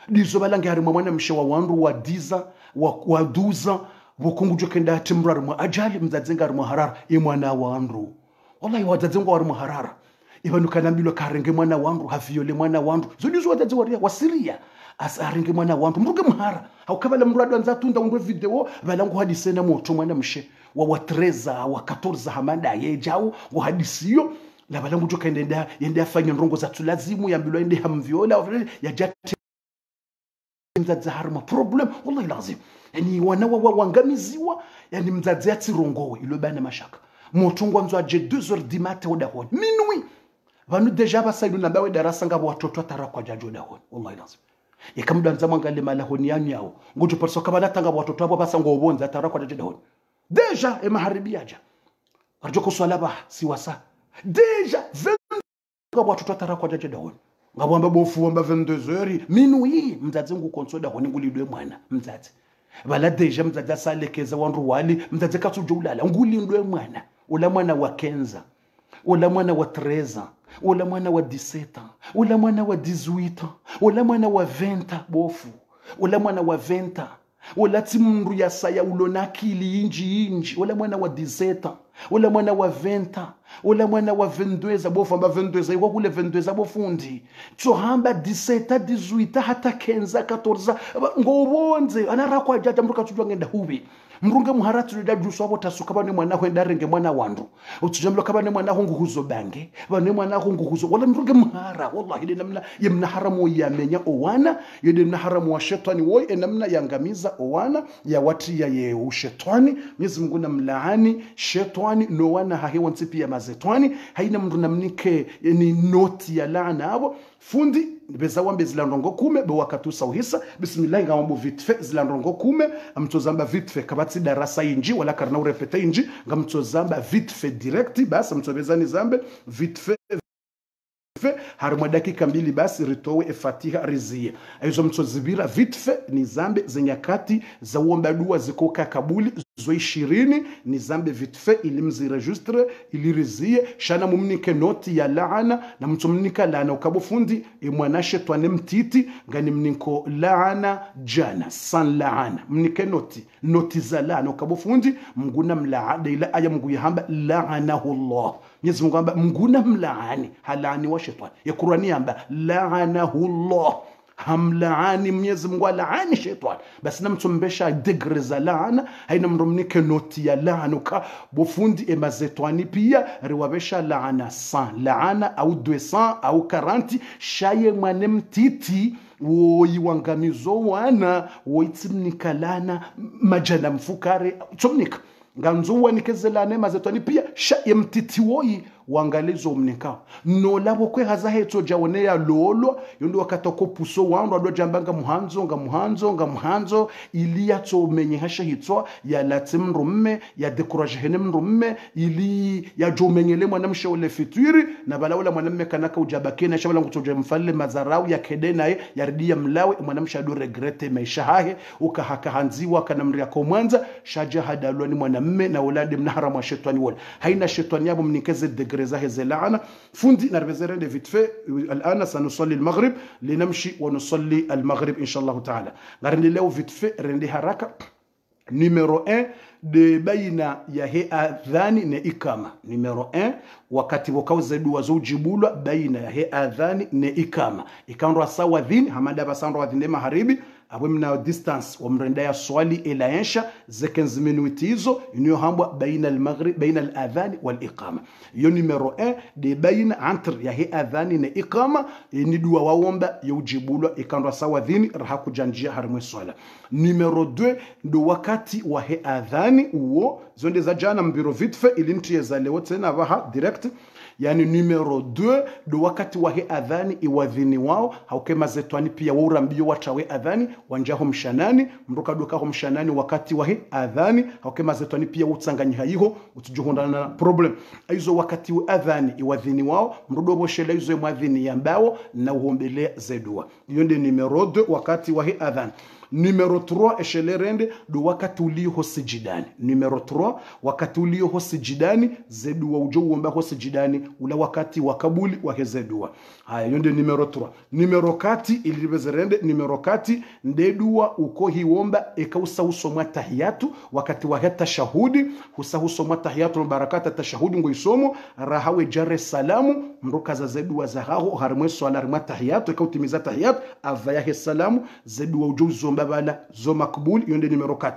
dizo bala ngi harima mwana mshe wa wandu wa 10 wa 12 bokungu jokenda timrar mu ajali mzazenga mu harara imwana wandu wallahi wadazenga wa mu harara ibanu kanambilo karenge mwana wandu hafiole mwana wandu zodizo wadaze waria wasiria asarenge mwana wandu mruge muhara haukabala mrado anza tunda undwe video balangu hadisena moto mwana mshe wa 13 wa 14 hamanda yejao wa hadisiyo la balangu jokenda yende afanya ndongo za tulazimu yambilo ende hamviola ya jati mzazi harma problem wallahi lazim yani wanawa wangamiziwa yani mzazi atirongowe ilo bana mashaka motungwa nzo aje 2h du matin oda hon minuit vanu deja basaidu na bawe darasa ngabo watoto atarakwa jajo da hon wallahi lazim yakamda nzama ngale mala honi yani yao ngujo perso kabana tanga watoto abo basa ngobonza atarakwa jajo da hon deja e maharibi aja arjoko swala si wasa deja 20 ngabo watoto atarakwa jajo da hon ngabamba bofu amba 22h minuit mzazi ngu konsoda honi ngulidwe mwana mzazi bala deja mzazi asalekeza wandu wali mzazi katujulala ngulindwe mwana ula mwana wa Kenza ula mwana wa 13 ula mwana wa 17 ula mwana wa 18 ula mwana wa 20 bofu ula mwana wa 20 ula timndu ya saya ulonakili inji ula mwana wa 17 ula mwana wa 20 ula mwana wa 22 bofu amba 22 yuko kule 22 bofundi tsohamba 17 18 hata Kenza 14 ngobonze anarakwa jaja mruka tujwa ngenda hubi mrunge muharatu da juso abo tasuka bane mwana kwenda renge mwana wandu utujamlo kabane mwana hungu huzo bange bane mwana hungu huzo wala mrunge muhara wallahi de namna yemna haramu yamenya owana yede na haramu wa shetani woi enamna yangamiza owana ya wati ya ye shetani Mwenyezi Mungu namlaani shetani no wana hahewa ntipi ya mazetwani haina mndu namnike ni noti ya laana abo fundi beza wambe zilandongo kume be wakatusa uhisa bismillah ngambo vite fait zilandongo kume amtozamba vite fait kabati darasa inji wala karna urepete inji ngamtozamba vite fait direct basi mtobezani zambe vite fait harimo dakika mbili basi ritowe Fatiha rizie aizo mtozibira vitfe ni zambe zenyakati za uomba dua zikoka kabuli zo 20 ni zambe vitfe ili mziregistre ili rizie shana mumnike noti ya laana na mtumnika laana ukabufundi mwanashe twane mtiti ngani mninko laana jana san laana mnike noti za laana ukabufundi mguna mlaada ila aya mgu yahamba laanahu Allah Mwenyezi Mungu amba mguna mlaani halani wa shetani ya Qur'ani amba laanahu Allah hamlaani Mwenyezi Mungu alaani shetani basi namtumbesha degree za laana haina mromnike noti ya laana ka bofundi emazetwani pia riwabesha laana 100 laana au 200 au 40 shaye mwane mtiti woyiwangamizo wana woitsimnika lana majana mfukare tumnika nganzuwa nikezelane mazetwani pia shaye mtiti woyi wangalizo mnikao no labo kwe hazaheto jawone ya lolo yondo wakatoko puso wandu ado jambanga muhanzo ili yato menye hasha hitwa ya latim rumme ya decourage henem rumme ili ya jo menyele mwana mshaule fitwiri na balawala mwana mmekanaka ujabakena shabala ngutoje mfalle mazarau ya kedena ya ridia mlawe mwana mshado regrete maisha hahe ukahaka hanziwa kana mria kwa mwanza shaja hadalwani mwana mme na ulade mnahara mwa shetwani wala haina shetwani yabo mnikeze رزاه زلعنا فندي نربزرين vite fait الآن سنصلي المغرب لنمشي ونصلي المغرب إن شاء الله تعالى غارني لو vite fait رندي haraka numéro 1 de baina ya he adhani na ikama numero 1 wakati wakauza dua zojibulwa baina ya he adhani na ikama ikanwa sawa dhini hamada basandwa adhine maharibi abo mna distance wa mrenda ya swali ila yensha ze 15 minutes hizo iniyo hambwa baina al-maghrib baina al-adhan wal-iqama yo numero 1 de baina entre ya he adhani na iqama ni dua waomba yujibulwa ikandwa sawa dhini raha kujanjia harimwe swala numero 2 ndo wakati wa he adhani uo zonde za jana mbiro vite fait ilintie za leo tena baha direct yani numero 2 ndo wakati wa he adhani iwadhini wao haukema zetwani pia waurambio watawe adhani wanjaho mshanani mruka dokaho mshanani wakati wa he adhani haukema zetwani pia utsanganyiha yiho utujuhondana na problem aizo wakati wa adhani iwadhini wao mrudobo shela izo mwadhini yambao na uhombelea zedua hiyo ndio numero 2 wakati wa he adhani numero 3 eshelerende do wakati ulio sijidani numero 3 wakati ulio sijidani zedua ujo uomba sijidani ula wakati wakabuli wa hezedua haya yonde numero 3 numero kati ilibezerende numero kati ndedua uko hiomba ekausa usomwa tahiyatu wakati wa hata shahudi usomwa tahiyatu barakata tashahudi ngo isomo rahawe jare salamu mruka za zedua za hao harimwe swala rimwa tahiyatu ekautimiza tahiyatu avaya salamu zedua ujo babala zo makbul yonde numero 4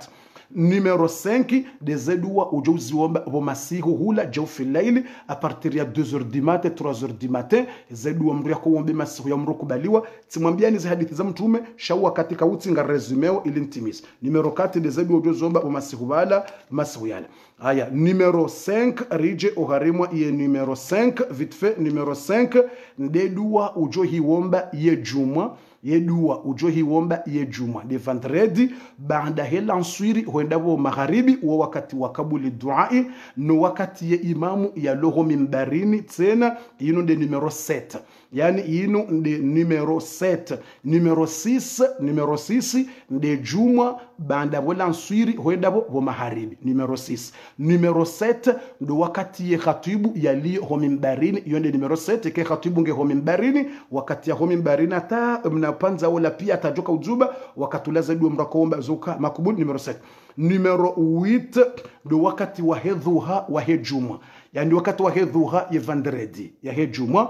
numero 5 des edua ujuzi womba bo masihu hula jawfi layli a partir ya 2h du matin 3h du matin zedua mria ko wombe masihu ya mrokubaliwa timwambiani za hadithi za mtume shawa katika utsinga resumeo ili ntimis numero 4 des edua ujuzi womba bo masihu bala masihu yala aya numero 5 rije oharimwa ye numero 5 vite fait numero 5 ndedua ujohi womba ye juma yedua ujohi womba yejuma de vendredi baada hela nswiri huendabo magharibi wa wakati wa kabuli duai no wakati ya imamu ya loho mimbarini tena yino de numero 7 yani yino de numero 7 numero 6 de juma baada wala nswiri huendabo bo magharibi numero 6 numero 7 ndo wakati ya khatibu ya li ho mimbarini yone numero 7 ke khatibu nge ho mimbarini wakati ya ho mimbarini ata panza wala pia atajoka ujuba wakatulaza dua mrakoomba zuka makubul numero 7 numero 8 ndo wakati wa hedhuha wa hejuma yani wakati wa hedhuha ya vendredi ya hejuma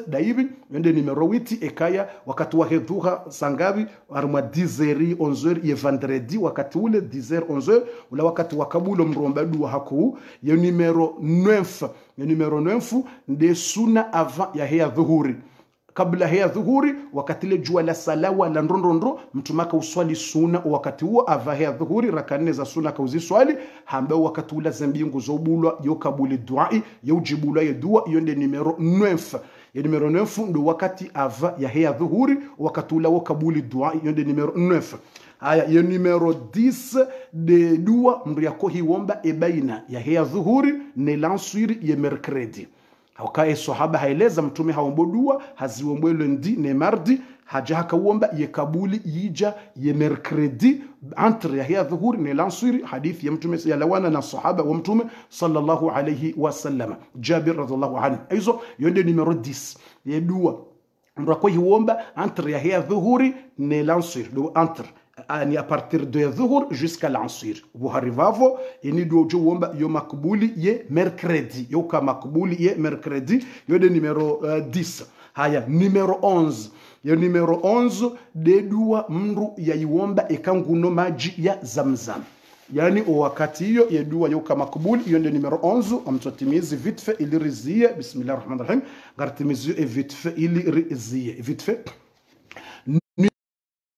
daibi yende numero 8 ekaya wakati wa hedhuha sangabi arma 10h 11h ya vendredi wakati ule 10h 11h ula wakati wa kabulo mromba dua haku ya numero 9 nde suna avant ya hea dhuhuri kabla hea dhuhuri wakati le jua la salawa la ndondondro mtumaka uswali suna wakati huo ava hea dhuhuri rakanne za suna kauzi swali hambao wakati ula zambingu zobulwa yo kabuli duai yo ujibulwa ya dua yonde numero 9 ya numero 9 ndo wakati ava ya hea dhuhuri wakati ula wo kabuli duai yonde numero 9 haya ya numero 10 de dua mriako hiwomba ebaina ya hea dhuhuri ne lanswiri ya mercredi haukae sahaba haeleza mtume haombodua haziombe lundi ne mardi haja hakauomba ye kabuli yija ye mercredi entre ya hiya dhuhuri ne lansiri hadithi ya mtume ya lawana na sahaba wa mtume sallallahu alayhi wasallam Jabir radhiallahu anhu. Hizo yonde numero 10 ye dua mrako hiomba entre ya hiya dhuhuri ne lansiri do entre ani a partir de dhuhur jusqu'à l'ansir vous arrivavo ini do jomba yo makbuli ye mercredi yo ka makbuli ye mercredi yo de numero 10 haya numero 11 yo numero 11 de dua mru ya iomba ekanguno maji ya zamzam yani o wakati hiyo ya dua yo ka makbuli yo de numero 11 amtotimizi vite fait ili rizie bismillahir rahmanir rahim gartimizi vite fait ili rizie vite fait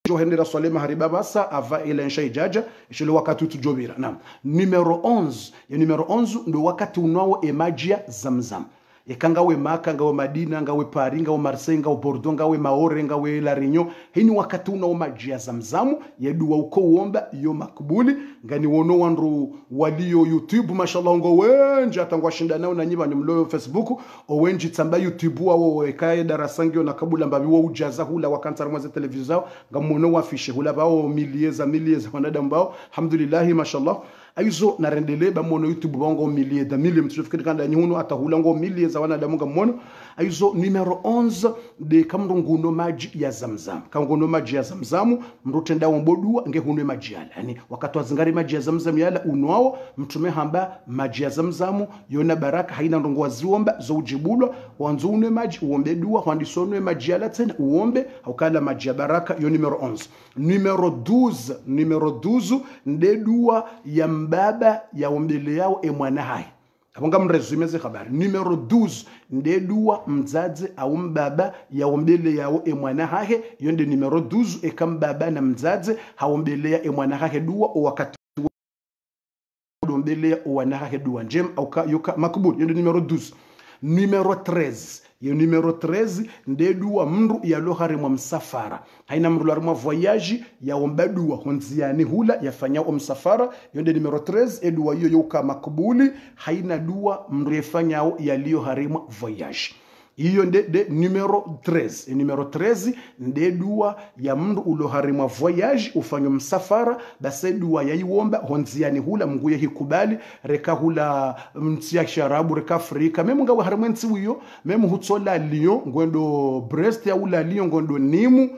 johendera swale mahariba basa ava ile nsha ijaja ishile wakati tujobira naam numero 11 ya numero 11 ndo wakati unao emajia zamzam ekangawe Maka ngawe Madina ngawe Paris ngawe Marseille ngawe Bordeaux ngawe Maore ngawe La Réunion hini wakati unao majia zamzamu yedua uko uomba yo makbuli ngani wono wanru walio YouTube mashallah ngo wenji atangwa shinda nao na nyiba ni mloyo Facebook o wenji tamba YouTube wao ekae darasangio na kabula mbabi wo ujaza hula wakantara mwaze television zao ngamono wafishe hula bao milieza wanadamu bao alhamdulillah mashallah aizo narendele ba mono YouTube bango milliers da milliers mtufikiri kanda nyuno atahula ngo milliers za wanadamu ngamono aizo numero 11 de kamrunguno maji ya zamzam kangono maji ya zamzamu mrutenda wombodua nge hunwe maji yala yani wakati wazingari maji ya zamzam yala unwao mtume hamba maji ya zamzamu yona baraka haina ndongo waziomba zo ujibulwa wanzo unwe maji uombe dua wandisonwe maji yala tena uombe haukala maji ya baraka yo numero 11 numero 12 nde dua ya mbaba ya ombele yao mwana hai abonga mrezumeze habari numero 12 nde dua mzazi au mbaba ya ombele yao mwana hahe yonde numero 12 ekambaba na mzazi haombele ya mwana hahe dua wakati ombele ya mwana hahe dua njem au yoka makbul yonde numero 12 numero 13 yo numero 13 nde dua mndu ya lohari mwa msafara haina mndu la mwa voyage ya ombadua honziani hula yafanya msafara yonde numero 13 edua hiyo yoka makbuli haina dua mndu yafanya yalio harimu voyage hiyo de numero 13 numero 13 nde dua ya mndu uloharimwa voyage ufanywa msafara base dua ya iwomba honziani hula mnguye hikubali reka hula mtia sharabu reka Afrika memu ngawe harimwensi wiyo memu hutsola Lyon ngwendo Brest ya ula Lyon ngwendo Nimu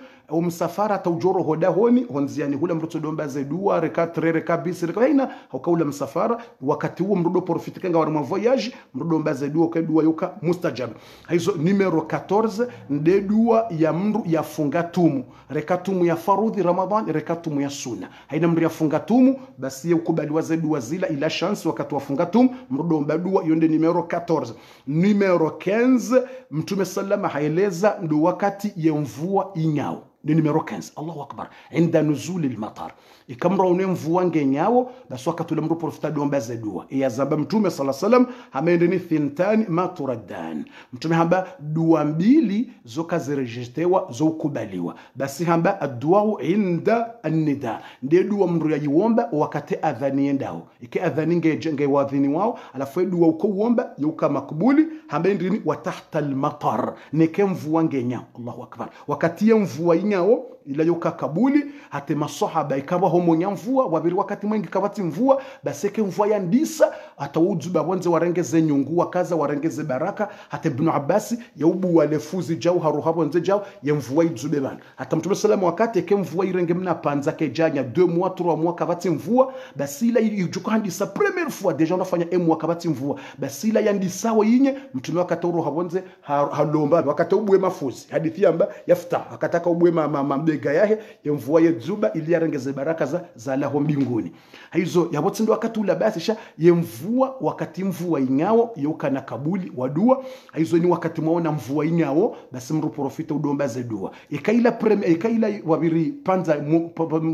msafara taujoro hoda honi honziani hula mruto domba zedua reka 3 reka bisi reka haina haukaula msafara wakati huo mrudo profitika nga warima voyage mrudo mba zedua kadua yoka mustajab hizo numero 14 nde dua ya mru ya funga tumu reka tumu ya farudhi Ramadhan reka tumu ya sunna haina mru ya funga tumu basi ya ukubaliwa zedua zila ila chance wakati wa funga tumu mrudo mba dua yonde numero 14 numero 15 mtume sallama haeleza ndo wakati ya mvua inyao ni numero 15 Allahu akbar inda nuzul al-matar ikamra unemvua ngenyao basi wakati ule mtu profita domba za dua ya zaba mtume sallallahu alayhi wasallam hameendeni thintani ma turaddan mtume hamba dua mbili zoka zirejistewa zokubaliwa basi hamba addu'a inda an-nida ndio dua mndu yajiomba wakati adhani endao iki adhani nge wadhini wao alafu dua uko uomba yuka makbuli hamba ndini wa tahta al-matar nekemvua ngenya Allahu akbar wakati ya mvua nyao ila yoka kabuli hate masahaba ikawa homo nyamvua wabiri wakati mwingi kabati mvua baseke mvua ya ndisa atauju babonze warengeze nyungu wakaza warengeze baraka hate ibn Abbas yaubu walefuzi jau haruhabo nze jau ya mvua ijube bana hata mtume sallallahu wakati ke mvua irenge mna panza ke janya 2 mois 3 mois kabati mvua basila ijuka handisa première fois deja unafanya mois kabati mvua basila yandisa yinye mtume wakati haruhabonze halomba wakati ubwe mafuzi hadithi amba yafta akataka ubwe mabega yahe ya mvua ya zuba ili yarengeze baraka za laho mbinguni hizo yabotsi ndo wakati ula basi sha ya mvua wakati mvua ingao yoka na kabuli wa dua hizo ni wakati mwaona mvua ingao basi mru profita udomba za dua ikaila premier ikaila wabiri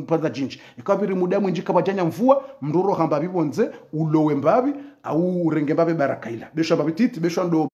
panza jinji ikabiri mudamu njika bajanya mvua mruro hamba bibonze ulowe mbabi au urenge mbabe baraka ila besha babititi besha ndo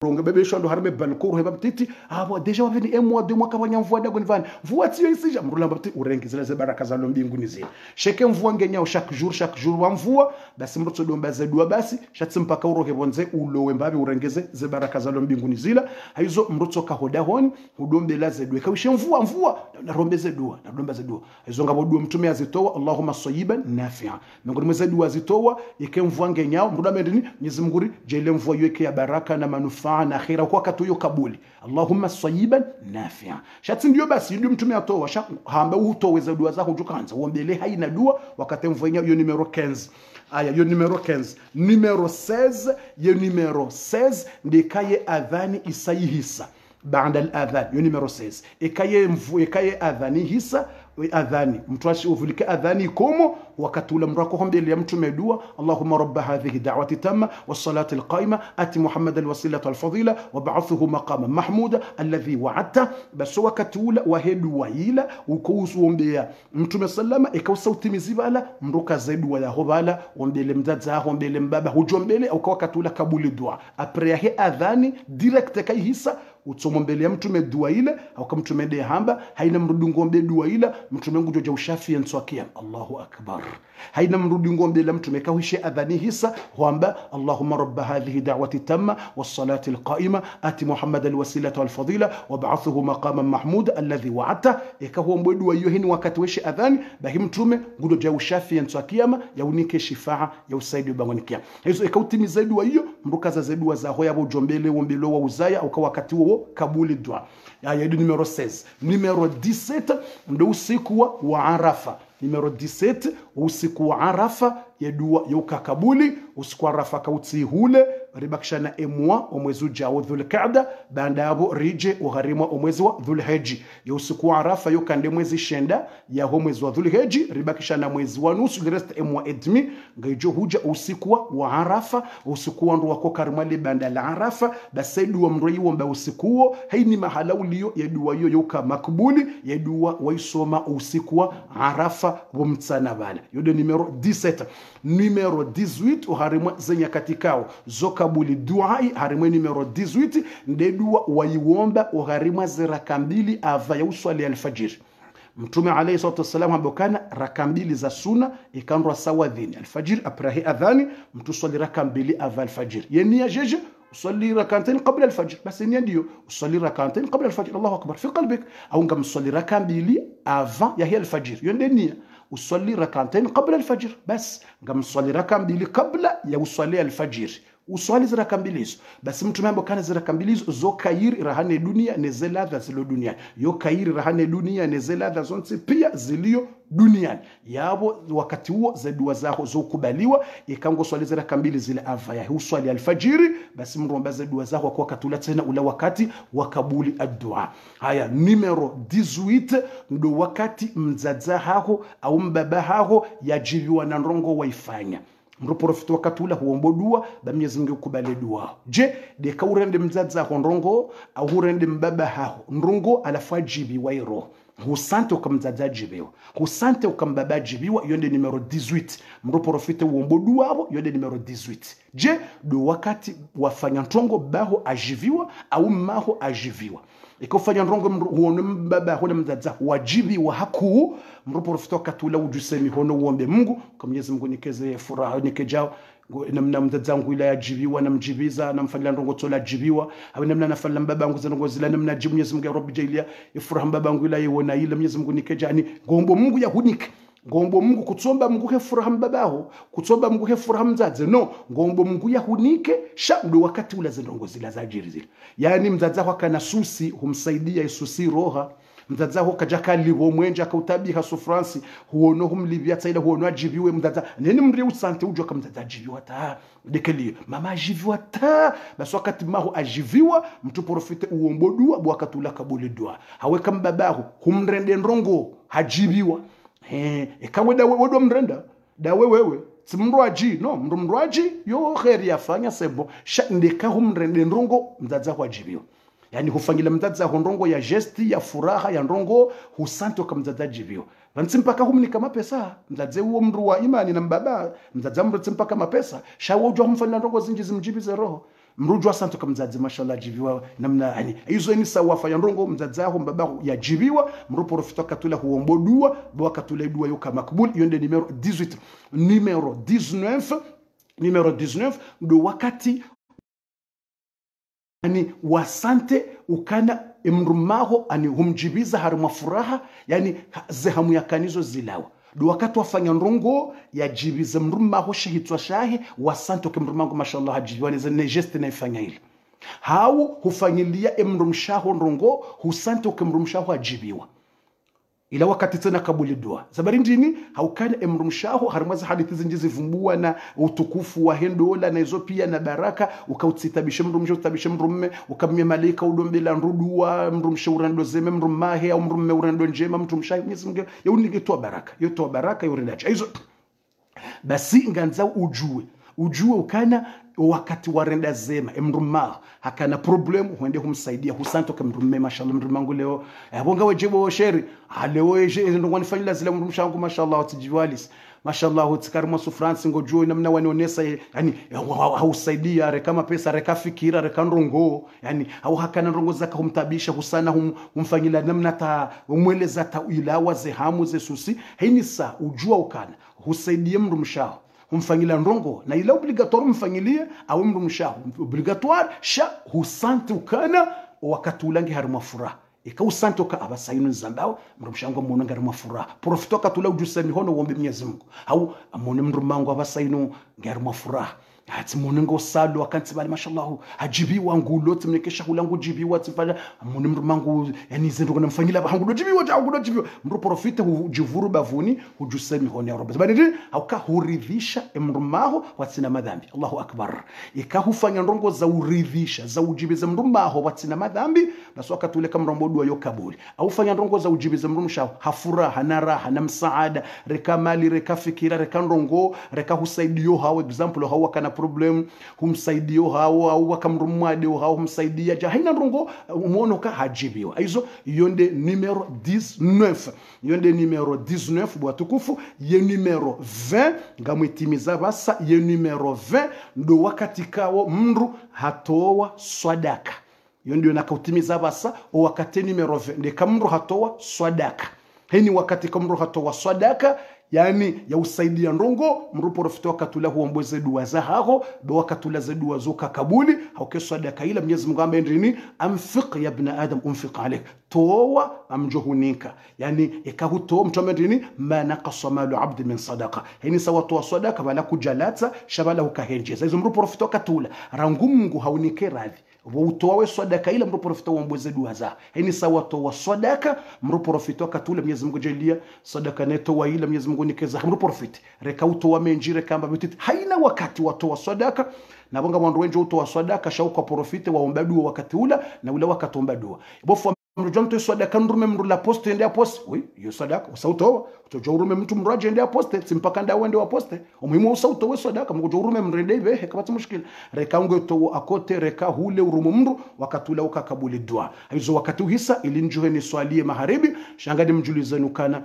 ronga bebe shando harme balkuru heba titi abo deja waveni emwa de mwaka wanya mvua dago nivani mvua tiyo isija mrula mbati urengi zile baraka za mbinguni zile sheke mvua ngenya chaque jour wa mvua basi mrutso domba za dua basi shatsi mpaka uroke bonze ulowe mbabi urengeze ze baraka za mbinguni zile hizo mrutso kahoda honi udombe la zedwe kawishe mvua na rombeze dua na domba za dua hizo ngabo dua mtume azitoa Allahumma sayiban nafi'a ngoni mweze dua zitoa yeke mvua ngenya mruda mendini Mwenyezi Mungu jele mvua yeke ya baraka na manufaa na akhira kwa wakati huyo kabuli Allahumma sayiban nafi'a shatsi ndio basi ndio mtume atoa hamba utoweza dua zako ujukanza uombele haina dua wakati mvua hiyo numero 15 aya hiyo numero 15 numero 16 hiyo numero 16 ndikaye adhani isayihisa baada al-adhan hiyo numero 16 ikaye adhani hisa adhani mtu ashuvulike adhani komo wakati ule mrako hombele ya mtume dua Allahumma rabb hadhihi da'wati tamma was-salati al-qa'ima ati Muhammad al-wasilata al-fadila wab'athuhu maqama mahmuda alladhi wa'adta bas wakati ule wahedu waila ukousuombea mtume sallama ikausautimizivala mruka zaidu wa yahobala ombele mdadza hombele mbaba hujombele au wakati ule kabuli dua après he adhani direct kai hisa utsomombele ya mtume dua ile au kama mtume de hamba haina mrudi ngombe dua ile mtume ngujo ja ushafi nswakia Allahu akbar haina mrudi ngombe la mtume kawishe adhani hisa huamba Allahumma rabb hadhihi da'wati tamma was-salati al-qa'ima ati Muhammad al-wasilata wal-fadila wab'athuhu maqaman mahmuda alladhi wa'ata ikahuwa mbwedu hiyo hini wakati weshe adhani bahi mtume ngujo ja ushafi nswakia ya unike shifaa ya usaidi bangonikia hizo ikautimiza dua hiyo mrukaza za dua za hoya bojombele wombelo wa uzaya au wakati huo kabuli dua ya numero 16 numero 17 ndo usiku wa Arafa numero 17 usiku wa Arafa ya dua ya ukakabuli usiku wa Arafa kauti hule ribakishana emwa omwezi ujao Dhulqa'da baada hapo rije ugharimu omwezi wa Dhulhijja ya usiku wa Arafa yo kande mwezi shenda ya mwezi wa Dhulhijja ribakishana mwezi wa nusu the rest emwa edmi ngaijo huja usiku wa Arafa usiku wa ndo wako karimali banda la Arafa basi dua mroiwo mba usiku huo haini mahala ulio ya dua hiyo yoka makbuli ya dua waisoma usiku wa Arafa bomtsana bala yodo numero 17 numero 18 uharimwa zenya katikao zokabuli duai harimwe numero 18 nde dua waiwomba uharimwa ziraka mbili ava ya uswali alfajiri mtume alayhi salatu wasallam ambokana raka mbili za sunna ikandwa sawa dhini alfajiri aprahi adhani mtu swali raka mbili ava alfajiri yani ya jeje usalli rak'atayn qabla al-fajr basi ni ndio usalli rak'atayn qabla al-fajr Allahu akbar fi qalbik au ngam usalli raka mbili avant ya al-fajr yonde nia usalli rak'atayn qabla al-fajr bas ngam usalli raka mbili qabla ya usalli al-fajr uswali ziraka mbili hizo basi mtu mambo kana ziraka mbili hizo zo kairi rahane dunia nezeladha zilo dunia yo kairi rahane dunia nezeladha zonse pia zilio duniani yabo wakati huo za dua zako zo kubaliwa ikango swali ziraka mbili zile ava ya uswali alfajiri basi mromba za dua zako kwa katula tena ule wakati wakabuli ad-dua haya numero 18 ndo wakati mzaza hako au mbaba hako yajibiwa na ndongo waifanya mruporofito wakati ula huombo dua ba Mwenyezi Mungu kubale dua je de kaurende mzaza ndongo au urende mbaba hao ndongo alafajibi wairo husante ukamzaza jibiwa husante ukambaba jibiwa yonde numero 18 mruporofito huombo dua hapo yonde numero 18 je do wakati wafanya ntongo baho ajiviwa au maho ajiviwa ikofanya ndongo huone mbaba hone mzaza wajibi wa haku mruporofito katula ujusemi hono uombe Mungu kwa Mwenyezi Mungu nikeze furaha nikejao namna mzaza wangu ila yajibiwa namjibiza namfanyia ndongo tola jibiwa au namna nafanya mbaba wangu zanongo zila namna jibu Mwenyezi Mungu ya Rabbi jailia ifuraha mbaba wangu ila yona ila Mwenyezi Mungu nikejani ngombo Mungu ya hunike ngombo Mungu kutsomba Mungu he furaha mbabaho kutsomba Mungu he furaha mzaze no ngombo Mungu ya hunike ndo wakati ula zindongo zila za ajiri zile yani mzaza wako kana susi humsaidia isusi roha mzaza wako kajakali wo mwenja kautabiha so France huono humlivia tsaila huono ajibiwe mzaza neni mri usante ujo kama mzaza ajibiwa ta dekeli mama ajibiwa ta basi wakati maho ajibiwa mtu profite uombo dua wakati ula kabuli dua hawe kama babahu humrende ndongo hajibiwa kamwe dawe wodo mrenda dawe wewe simrwaji no mrwaji yo khairi yafanya sebo ndeka humrende ndongo mzaza wajibiwa yani hufanyila mzaza ndongo ya gesti ya furaha ya ndongo husanto kama mzaza jibiwa vantsimpaka humnika mapesa mzaze uo mru wa imani na mbaba mzaza mru tsimpaka mapesa shawo ujwa humfanyila ndongo zinji zimjibize roho mrujo asante kwa mzazi mashallah jibiwa namna yani hizo ni sawa fanya ndongo mzazi wako mbaba ya jibiwa mru profito katula huombo dua bo katula dua yoka makbul yonde numero 18 numero 19 ndo wakati yani wasante ukana imrumaho ani humjibiza haruma furaha yani zehamu yakanizo zilawa do wakati wafanya ndongo ya jibiza mrumaho shahitwa shahi wasante ukimrumango mashallah hajibiwa ni geste na ifanya ile hao hufanyilia emrumshaho ndongo husante ukimrumshaho hajibiwa ila wakati tena kabuli dua zabari ndini haukana emrumshaho harmaza hadithi zinjizi vumbua na utukufu wa hendola na hizo pia na baraka ukautsitabisha mrumsho tabisha mrumme ukamye malaika udombela ndudua mrumsho urando zeme mrumahe au mrumme urando njema mtumshahi Mwenyezi Mungu yaunigetoa baraka yotoa baraka yorendacha hizo basi nganza ujue ukana wakati warenda zema emruma hakana problem huende humsaidia husanto kama mrumme mashallah mrumangu leo abonga wajebo sheri leo je ndo wanifanyila zile mrumshangu mashallah tijiwalis mashallah utikarma su France ngojo namna wanionesa yani hausaidia re kama pesa re kafikira re kandrongo yani au hakana ndongo zaka humtabisha husana humfanyila namna ta umweleza ta ilawa ze hamu ze susi hainisa ujua ukana husaidia mrumshao humfanyila ndongo na ila obligatoire mfanyilie au mrumshaho obligatoire sha husante ukana wakati ulangi haruma furaha usante uka abasayinu zambao mrumshango mwono haruma furaha profito katula ujusemi hono uombe Mwenyezi Mungu au amone mrumango abasayinu haruma furaha hati mwono salo wakanti bali mashallah hajibiwa ngulo timnekesha hulangu jibiwa tifala amone mrumango yani zindu kuna mfanyila hangulo jibiwa mru profite hujivuru bavuni hujusemi hono ya rabbi bali hauka huridhisha mrumaho watina madhambi Allahu akbar ikahufanya ndongo za uridhisha za ujibiza mrumaho watina madhambi basi wakati ule kama rombo dua yokabuli au fanya ndongo za ujibiza mrumshaho hafuraha na raha na msaada reka mali reka fikira reka ndongo reka husaidio hao example hao kana problem humsaidio hao au wakamrumwadio hao humsaidia haina ndongo umuono ka hajibiwa hizo yonde numero 19 bwa tukufu ye numero 20 ngamwitimiza basa ye numero 20 ndo wakati kao mndu hatoa swadaka yo ndio nakautimiza basa wakati numero 20 ndika mndu hatoa swadaka heni wakati kama mndu hatoa swadaka yani ya usaidia ndongo mru profito katula huombeze dua za haho do wakatula za dua zoka kabuli hauke sadaka ila Mwenyezi Mungu ambaye ndini amfiq ya ibn adam umfiq alayk towa amjuhunika yani ikahuto mtume ndini ma naqasa malu abd min sadaqa hini sawa towa sadaka bala kujalata shabala ukahenjeza hizo mru profito katula rangu Mungu haunike radhi utowe sadaka ila mru profito uombeze dua za hini sawa towa sadaka mru profito katula Mwenyezi Mungu jalia sadaka neto wa ila Mwenyezi Mungu nikeza mru profit rekauto wa menjire kamba bititi haina wakati watoa sadaka na bonga mwandu wenjo utoa sadaka shauka profite waomba dua wakati ula na ule wakati omba dua bofu mrujonto sadaka ndume mru la poste ende poste oui yo sadaka usautoa utojorume mtu mraje ende poste simpaka nda wende wa poste umuhimu usautoa sadaka mkujorume mrende ibe kama mushkil rekaungo to akote reka hule urumu mru wakati ula ukakabuli dua hizo wakati hisa ilinjuhe ni swalie maharibi shangani mjulizenu kana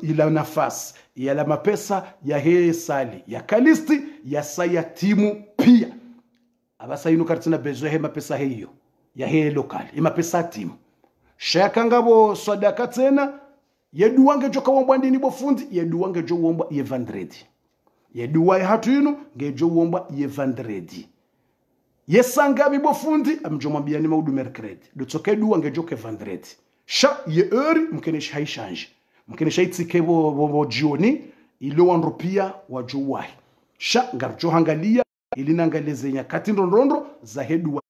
ila nafasi ya la mapesa ya hee sali ya kalisti ya sayatimu pia abasa inu kartina bezo he mapesa hiyo ya hee lokali ima pesa timu shaka ngabo sadaka tena yeduwange joka wombwa ndini bofundi yeduwange jo wombwa ye vandredi yeduwa hatu inu ngejo wombwa ye vandredi yesanga bibofundi amjomwambia ni maudu mercredi dotsoke duwange jo ke vandredi sha ye heure mkenesh haishanje mkene shaitike bo jioni ilo wanrupia wajuwahi sha ngarjo hangalia ilinangaleze nyakati ndondondo za hedu wa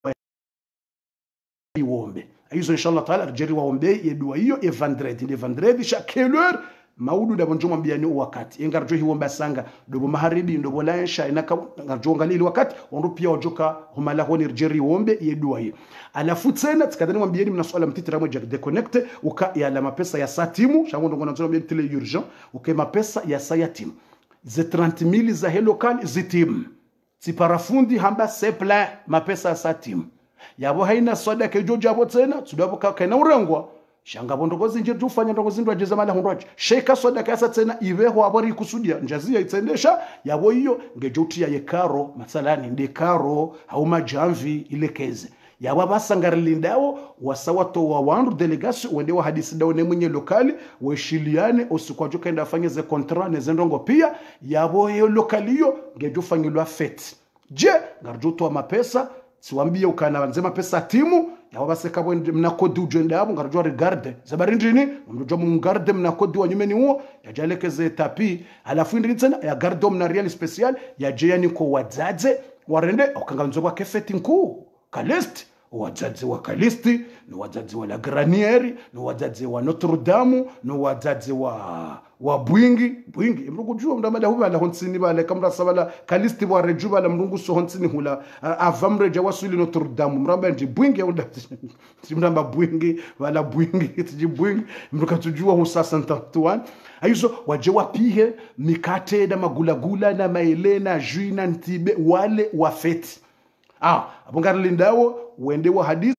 iwombe hizo inshallah taala rjeri waombe yedua hiyo evandredi sha keleur maudu da bonjo mwambiani wakati ngarjo hiwomba sanga dobo maharibi ndobo lansha inaka ngarjo ngalili wakati wanrupia wajoka humala honi rjeri wombe yedua hiyo alafu tena tikadani mwambiani mnaswala mtitira moja deconnect uka ya la mapesa ya satimu shango ndongo nzoma bien tele urgent uka mapesa ya sayatim ze 30,000 za helokal zitim tiparafundi hamba sepla mapesa ya satim yabo haina soda ke jojo abo tena tudabo kaina urengwa shanga bondogozi nje tufanya ndongozi ndo ajeza mala hundoje sheka sadaka yasa tena iveho abari kusudia njazia itsendesha yabo hiyo ngejuti ya yekaro matsalani ndekaro au majamvi ilekeze yaba basangarilindao wasawato wa wandu delegation wende wa hadisi dawo ne mwenye lokali weshiliane osikwajo kenda afanyeze contrat nezendongo pia yabo hiyo lokali hiyo ngejufanyilwa fete je ngarjuto mapesa siwambie ukana nzema pesa timu yabo basekabo mnakodi ujende abo ngarjwa regarde zabari ndini mndojo mungarde mnakodi wa nyumeni huo yajalekeze tapi alafu ndini tena ya gardo mna real special yaje yani ko wadzaze warende okanganzo kwa kefeti nkuu kalist wadzadzi wa Kalisti ni wadzadzi wa la Granieri ni wadzadzi wa Notre Dame ni wadzadzi wa Bwingi mrugu jua mdamada huwa la honsini bale kamra sabala Kalisti wa rejuba la mrungu so honsini hula avamre jawasuli Notre Dame mramba ndi Bwingi unda mramba Bwingi wala Bwingi tiji Bwingi mruka tujua husa santantuan aizo wajewa pihe mikate na magulagula na maelena juina ntibe wale wafeti abangari lindao wende wa hadisi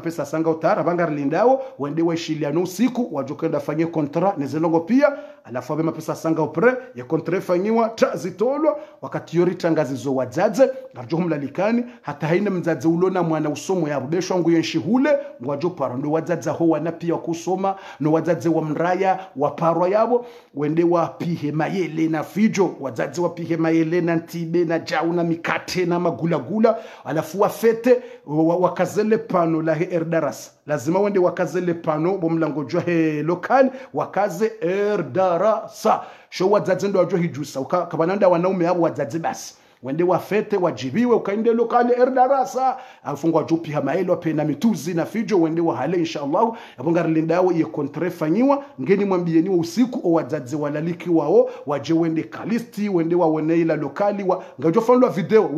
pesa sanga utara abangari lindao wende wa shiliano usiku wajokenda fanye kontra nezelongo pia alafu abema pesa sanga upre ya kontra fanyiwa zitolwa wakati yori tangazizo wadzaze garjo humlalikani hata haina mzaze ulona mwana usomo ya rubesho ngu yenshihule ngwajo paro ndo wadzaza ho wana pia kusoma no wadzaze wa mraya wa paro yabo wende wa pihe mayele na fijo wadzaze wa pihe mayele na ntibe na jau na mikate na magulagula alafu wafete wakazele pano la erdarasa lazima wende wakazele pano bomlango jwa he lokal wakaze erdarasa sho wadzaze ndo wajwa hijusa kabananda wanaume abo wadzaze basi wende wafete wajibiwe ukaende lokale erdarasa afungwa jupi hamaelo pena mituzi na fijo wende wa hale inshallah abongari lindawo ye kontre fanyiwa ngeni mwambieni wa usiku o wadzaze walaliki wao waje wende Kalisti wende waone ila lokali wa ngajo fanwa video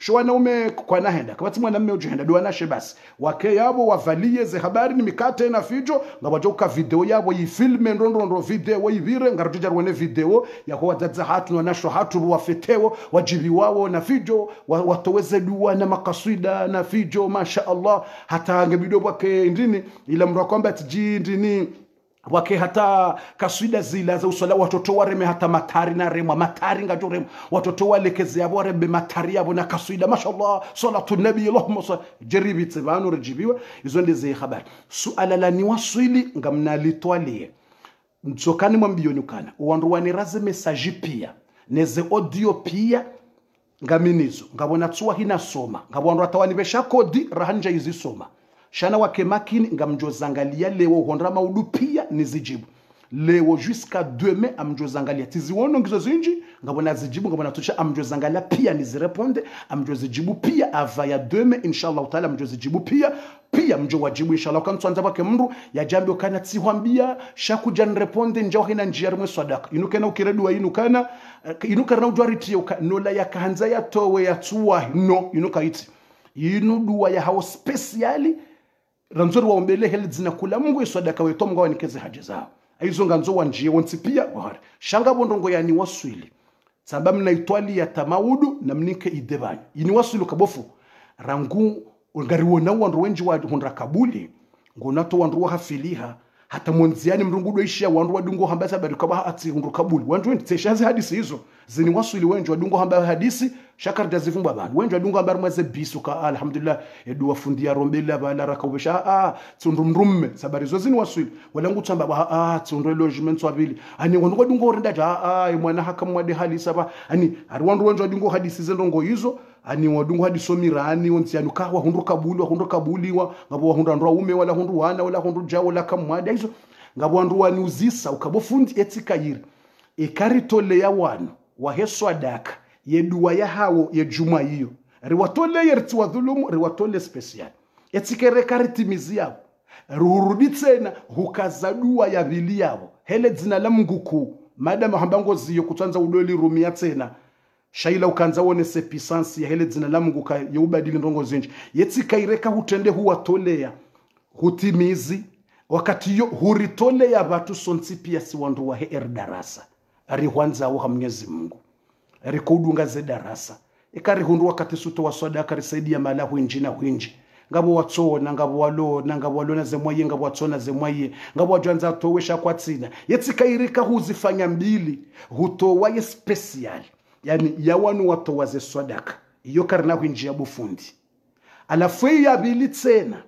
sho wanaume kwa nahenda kabati mwanamume ujenda duana shebasi wake yabo wavalie ze habari ni mikate na fijo ngabajoka video yabo yifilme ndondondo video yivire ngaruja rwene video yako wadzaza hatu na nasho hatu wafeteo wajibi wao na fijo watoweze dua na makaswida na fijo masha Allah hata ngebido wake ndini ila mra kwamba tiji ndini wake hata kaswida zila za usala watoto wareme hata matari na remwa matari ngajorem watoto walekeze abo rembe matari abo na kaswida mashallah salatu nabi Allahumma jaribi tsibanu rejibiwa izo ndize habari suala la ni waswili ngamna litwalie mtsokani mwambioni kana uwandu waniraze message pia neze audio pia ngaminizo ngabona tsuwa hina soma ngabona atawani besha kodi rahanja izisoma shana wake makini ngamjozangalia leo hondra maudu pia nizijibu leo jusqu'à demain amjozangalia tiziwono ngizo zinji ngabona zijibu ngabona tusha amjozangalia pia nizireponde amjozijibu pia avaya demain inshallah taala amjozijibu pia mjo wajibu inshallah kan tsanza bake mru ya jambo kana tsihwambia shakuja nreponde njao hina njia rimwe sadaka inukena ukiredwa inukana ujwariti nola yakahanza yatowe yatsuwa no inukaiti inudua ya hao speciali ranzori waombele heli zina kula Mungu sadaka weto Mungu wanikeze haja zao aizo nganzo wanjie wonsi pia wahari shanga bondongo yani waswili sababu na itwali ya tamaudu na mnike idebani ini waswili kabofu rangu ngariwona wandu wenji wa hundra kabuli ngonato wandu wa hafiliha hata monziani mrungu doishia wandu wadungo hambasa bari kaba ati hundu kabuli wandu wendi teshazi hadisi hizo zini waswili wenji wadungo hamba hadisi shakar dazivumba bandu wenji wadungo hamba mwaze bisuka alhamdulillah edu wafundia rombela bala rakawesha tsundumrumme sabari zo zini waswili walangu tsamba tsundu logement swabili ani wandu wadungo renda mwana hakamwade halisa ba ani ari wandu wenji wadungo hadisi zendongo hizo ani wadungo hadiso mirani onsi anuka wa hundu kabuli wa ngabo wa hundu andwa ume wala hundu wana wala hundu jawo wala kamwade hizo ngabo andu wani uzisa ukabofundi etika yiri ekaritolle ya wanu wa heswa daka yeduwa ya hawo ye juma hiyo riwatole yerti wa dhulumu riwatole special etikere karitimizi yabo ruhurudi tena hukazadua ya vili yabo hele dzina la mguku madama hambango ziyo kutanza udoli rumia tena shaila ukanza wone se puissance ya hele dzina la Mungu ka yeubadili ndongo zinji yetika ireka hutende huwa tolea hutimizi wakati yo huritolea watu sonsi pia si wandu wa erdarasa ari hwanza wa Mwenyezi Mungu ari kudunga ze darasa ikari hundu wakati suto wa sadaka risaidia mala huinji na huinji ngabo watsona ngabo walona zemwaye ngabo watsona zemwaye ngabo wajwanza towesha kwatsina yetsikairika huzifanya mbili hutowa ye special yani yawanu watowa ze swadaka iyo karna kwinjia bufundi alafu ya bili tena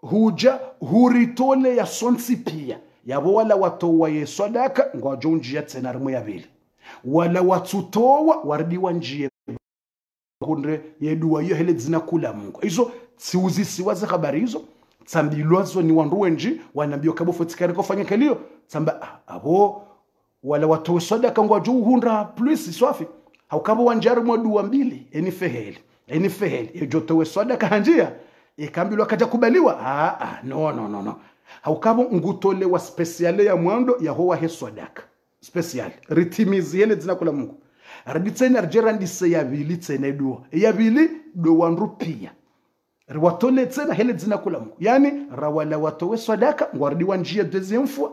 huja huritole ya sonsi pia yabo wala watowa ye swadaka ngwajo njia tena rimo ya bili wala watutowa wardiwa njia kundre yedua iyo hele zina kula Mungu hizo siuzisi wazi habari hizo tsambilwazo ni wanruwenji wanambio kabo fotikari kufanya kalio tsamba abo wala watowe sadaka ngwajo uhundra plus swafi haukabo wanjaru mwadua mbili eni feheli ejotowe sadaka hanjia ikambilwa kaja kubaliwa no haukabo ngutole wa speciale ya mwando ya hoa he sadaka special ritimizi hele zina kula Mungu raditsena rjerandise ya bili tsena dua ya bili do wanru pia riwatole tsena hele zina kula Mungu yani rawala watowe sadaka ngwardi wanjia deuxième fois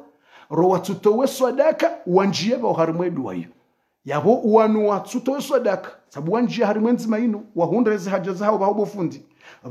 ro watutowe sadaka wanjia ba harimwe dua hiyo yabo wanu watutowe sadaka sabu wanjia harimwe nzima ino wahundreze haja zao baho fundi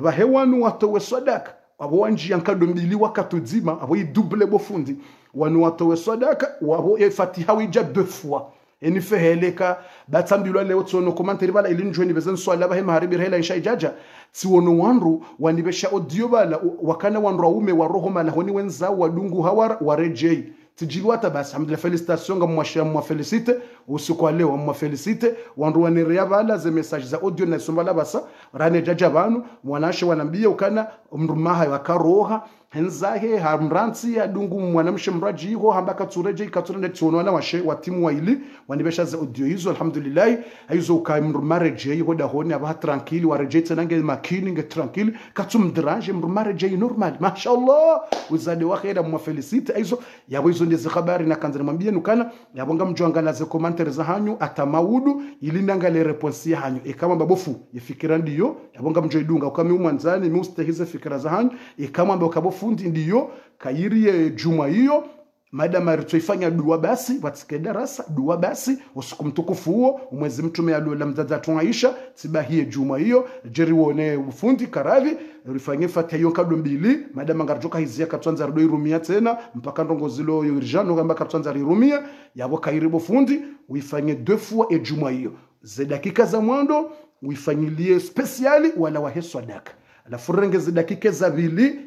bahe wanu watowe sadaka abo wanjia nkado mbili wakatuzima abo double bofundi wanu watowe sadaka wabo fatiha wija deux fois eni feheleka batsambilwa leo tsono komanteri bala ilinjweni bezen swala bahe maharibi hela insha ijaja tsiwono wanru wanibesha audio bala wakana wanru aume wa roho mala honi wenza wadungu hawar warejei tijilwata basi alhamdulillah felicitation ngamwashia mwa felicite usiku leo mwa felicite wanru wanerea bala ze message za audio na sombala basa rane jaja banu mwanashe wanambia ukana mrumaha wakaroha henzahe hamransi adungu mwanamshe mraji ho hambaka tureje ikaturende tsono washe watimu waili wanibesha za audio hizo alhamdulillah hizo ukamrumareje ho da honi aba tranquille wareje tsanange makini nge tranquille katumdraje mrumareje normal mashallah uzade wa khaira mwa felicite hizo yabo hizo ndizo habari na kanzani mwambie nukana yabonga mjwangala ze commentaire za hanyu atamaudu ilindanga le response ya hanyu ikama babofu ifikira ndiyo yabonga mjoidunga ukami umwanzani mustahize fikira za hanyu ikama mbabofu fundi ndiyo kairi juma hiyo madama ritoifanya dua basi watike darasa dua basi usiku mtukufu huo mwezi mtume aliola mzaza tunaisha sibahie juma hiyo jeri wone ufundi karavi rifanye fatiha hiyo kado mbili madama ngarjoka hizia katwanza rido irumia tena mpaka ndongo zilo yorijano kamba katwanza rirumia yabo kairi bofundi uifanye deux fois juma hiyo ze dakika za mwando uifanyilie speciali wala waheswa daka la furengeze dakika za bili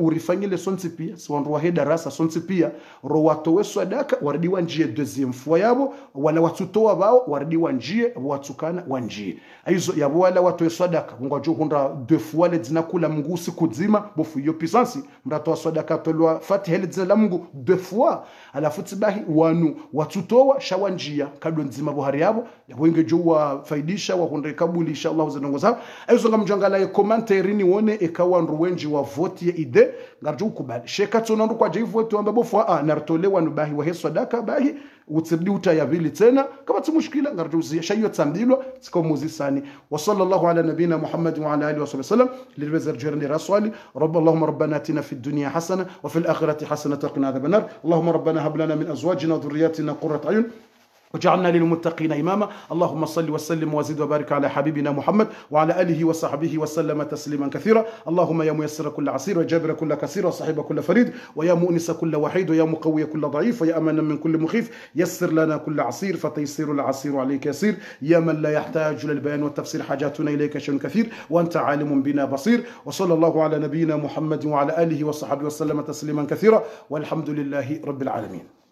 urifanye le sonsi pia swandu wa darasa sonsi pia ro watowe sadaka wardiwa njie deuxième fois yabo wala watutoa bao wardiwa njie watukana wanjie aizo yabo wala watowe sadaka ngwajo hunda deux fois le zina kula Mungu siku nzima bofu hiyo pisansi mratoa sadaka tolwa fatiha le zina la Mungu deux fois alafu tibahi wanu watutoa shawanjia kado nzima bohari yabo yabo ingejo wa faidisha wa hunda kabuli inshallah zanongoza aizo ngamjangala comment rini wone ekawa nruwenji wa vote ya ide ngarju kubali sheka tsona ndu kwa jai vote wamba bofu nartolewa nubahi wa sadaka bahi utsibdi utayavili tena kama tumushkila ngarju zia shayo tsambilwa tsiko muzisani wa sallallahu ala nabina Muhammad wa ala alihi wa sallam lilwazir jirni rasuli allahumma rabbana atina fid dunya hasana wa fil akhirati hasana wa qina adhaban nar allahumma rabbana hab lana min azwajina wa dhurriyyatina qurrata ayun وجعلنا للمتقين إماما اللهم صل وسلم وزد وبارك على حبيبنا محمد وعلى آله وصحبه وسلم تسليما كثيرا اللهم يا ميسر كل عسير وجابر كل كثير وصاحب كل فريد ويا مؤنس كل وحيد ويا مقوي كل ضعيف ويا أمنا من كل مخيف يسر لنا كل عسير فتيسير العسير عليك يسير يا من لا يحتاج للبيان والتفسير حاجاتنا إليك شيء كثير وأنت عالم بنا بصير وصلى الله على نبينا محمد وعلى آله وصحبه وسلم تسليما كثيرا والحمد لله رب العالمين.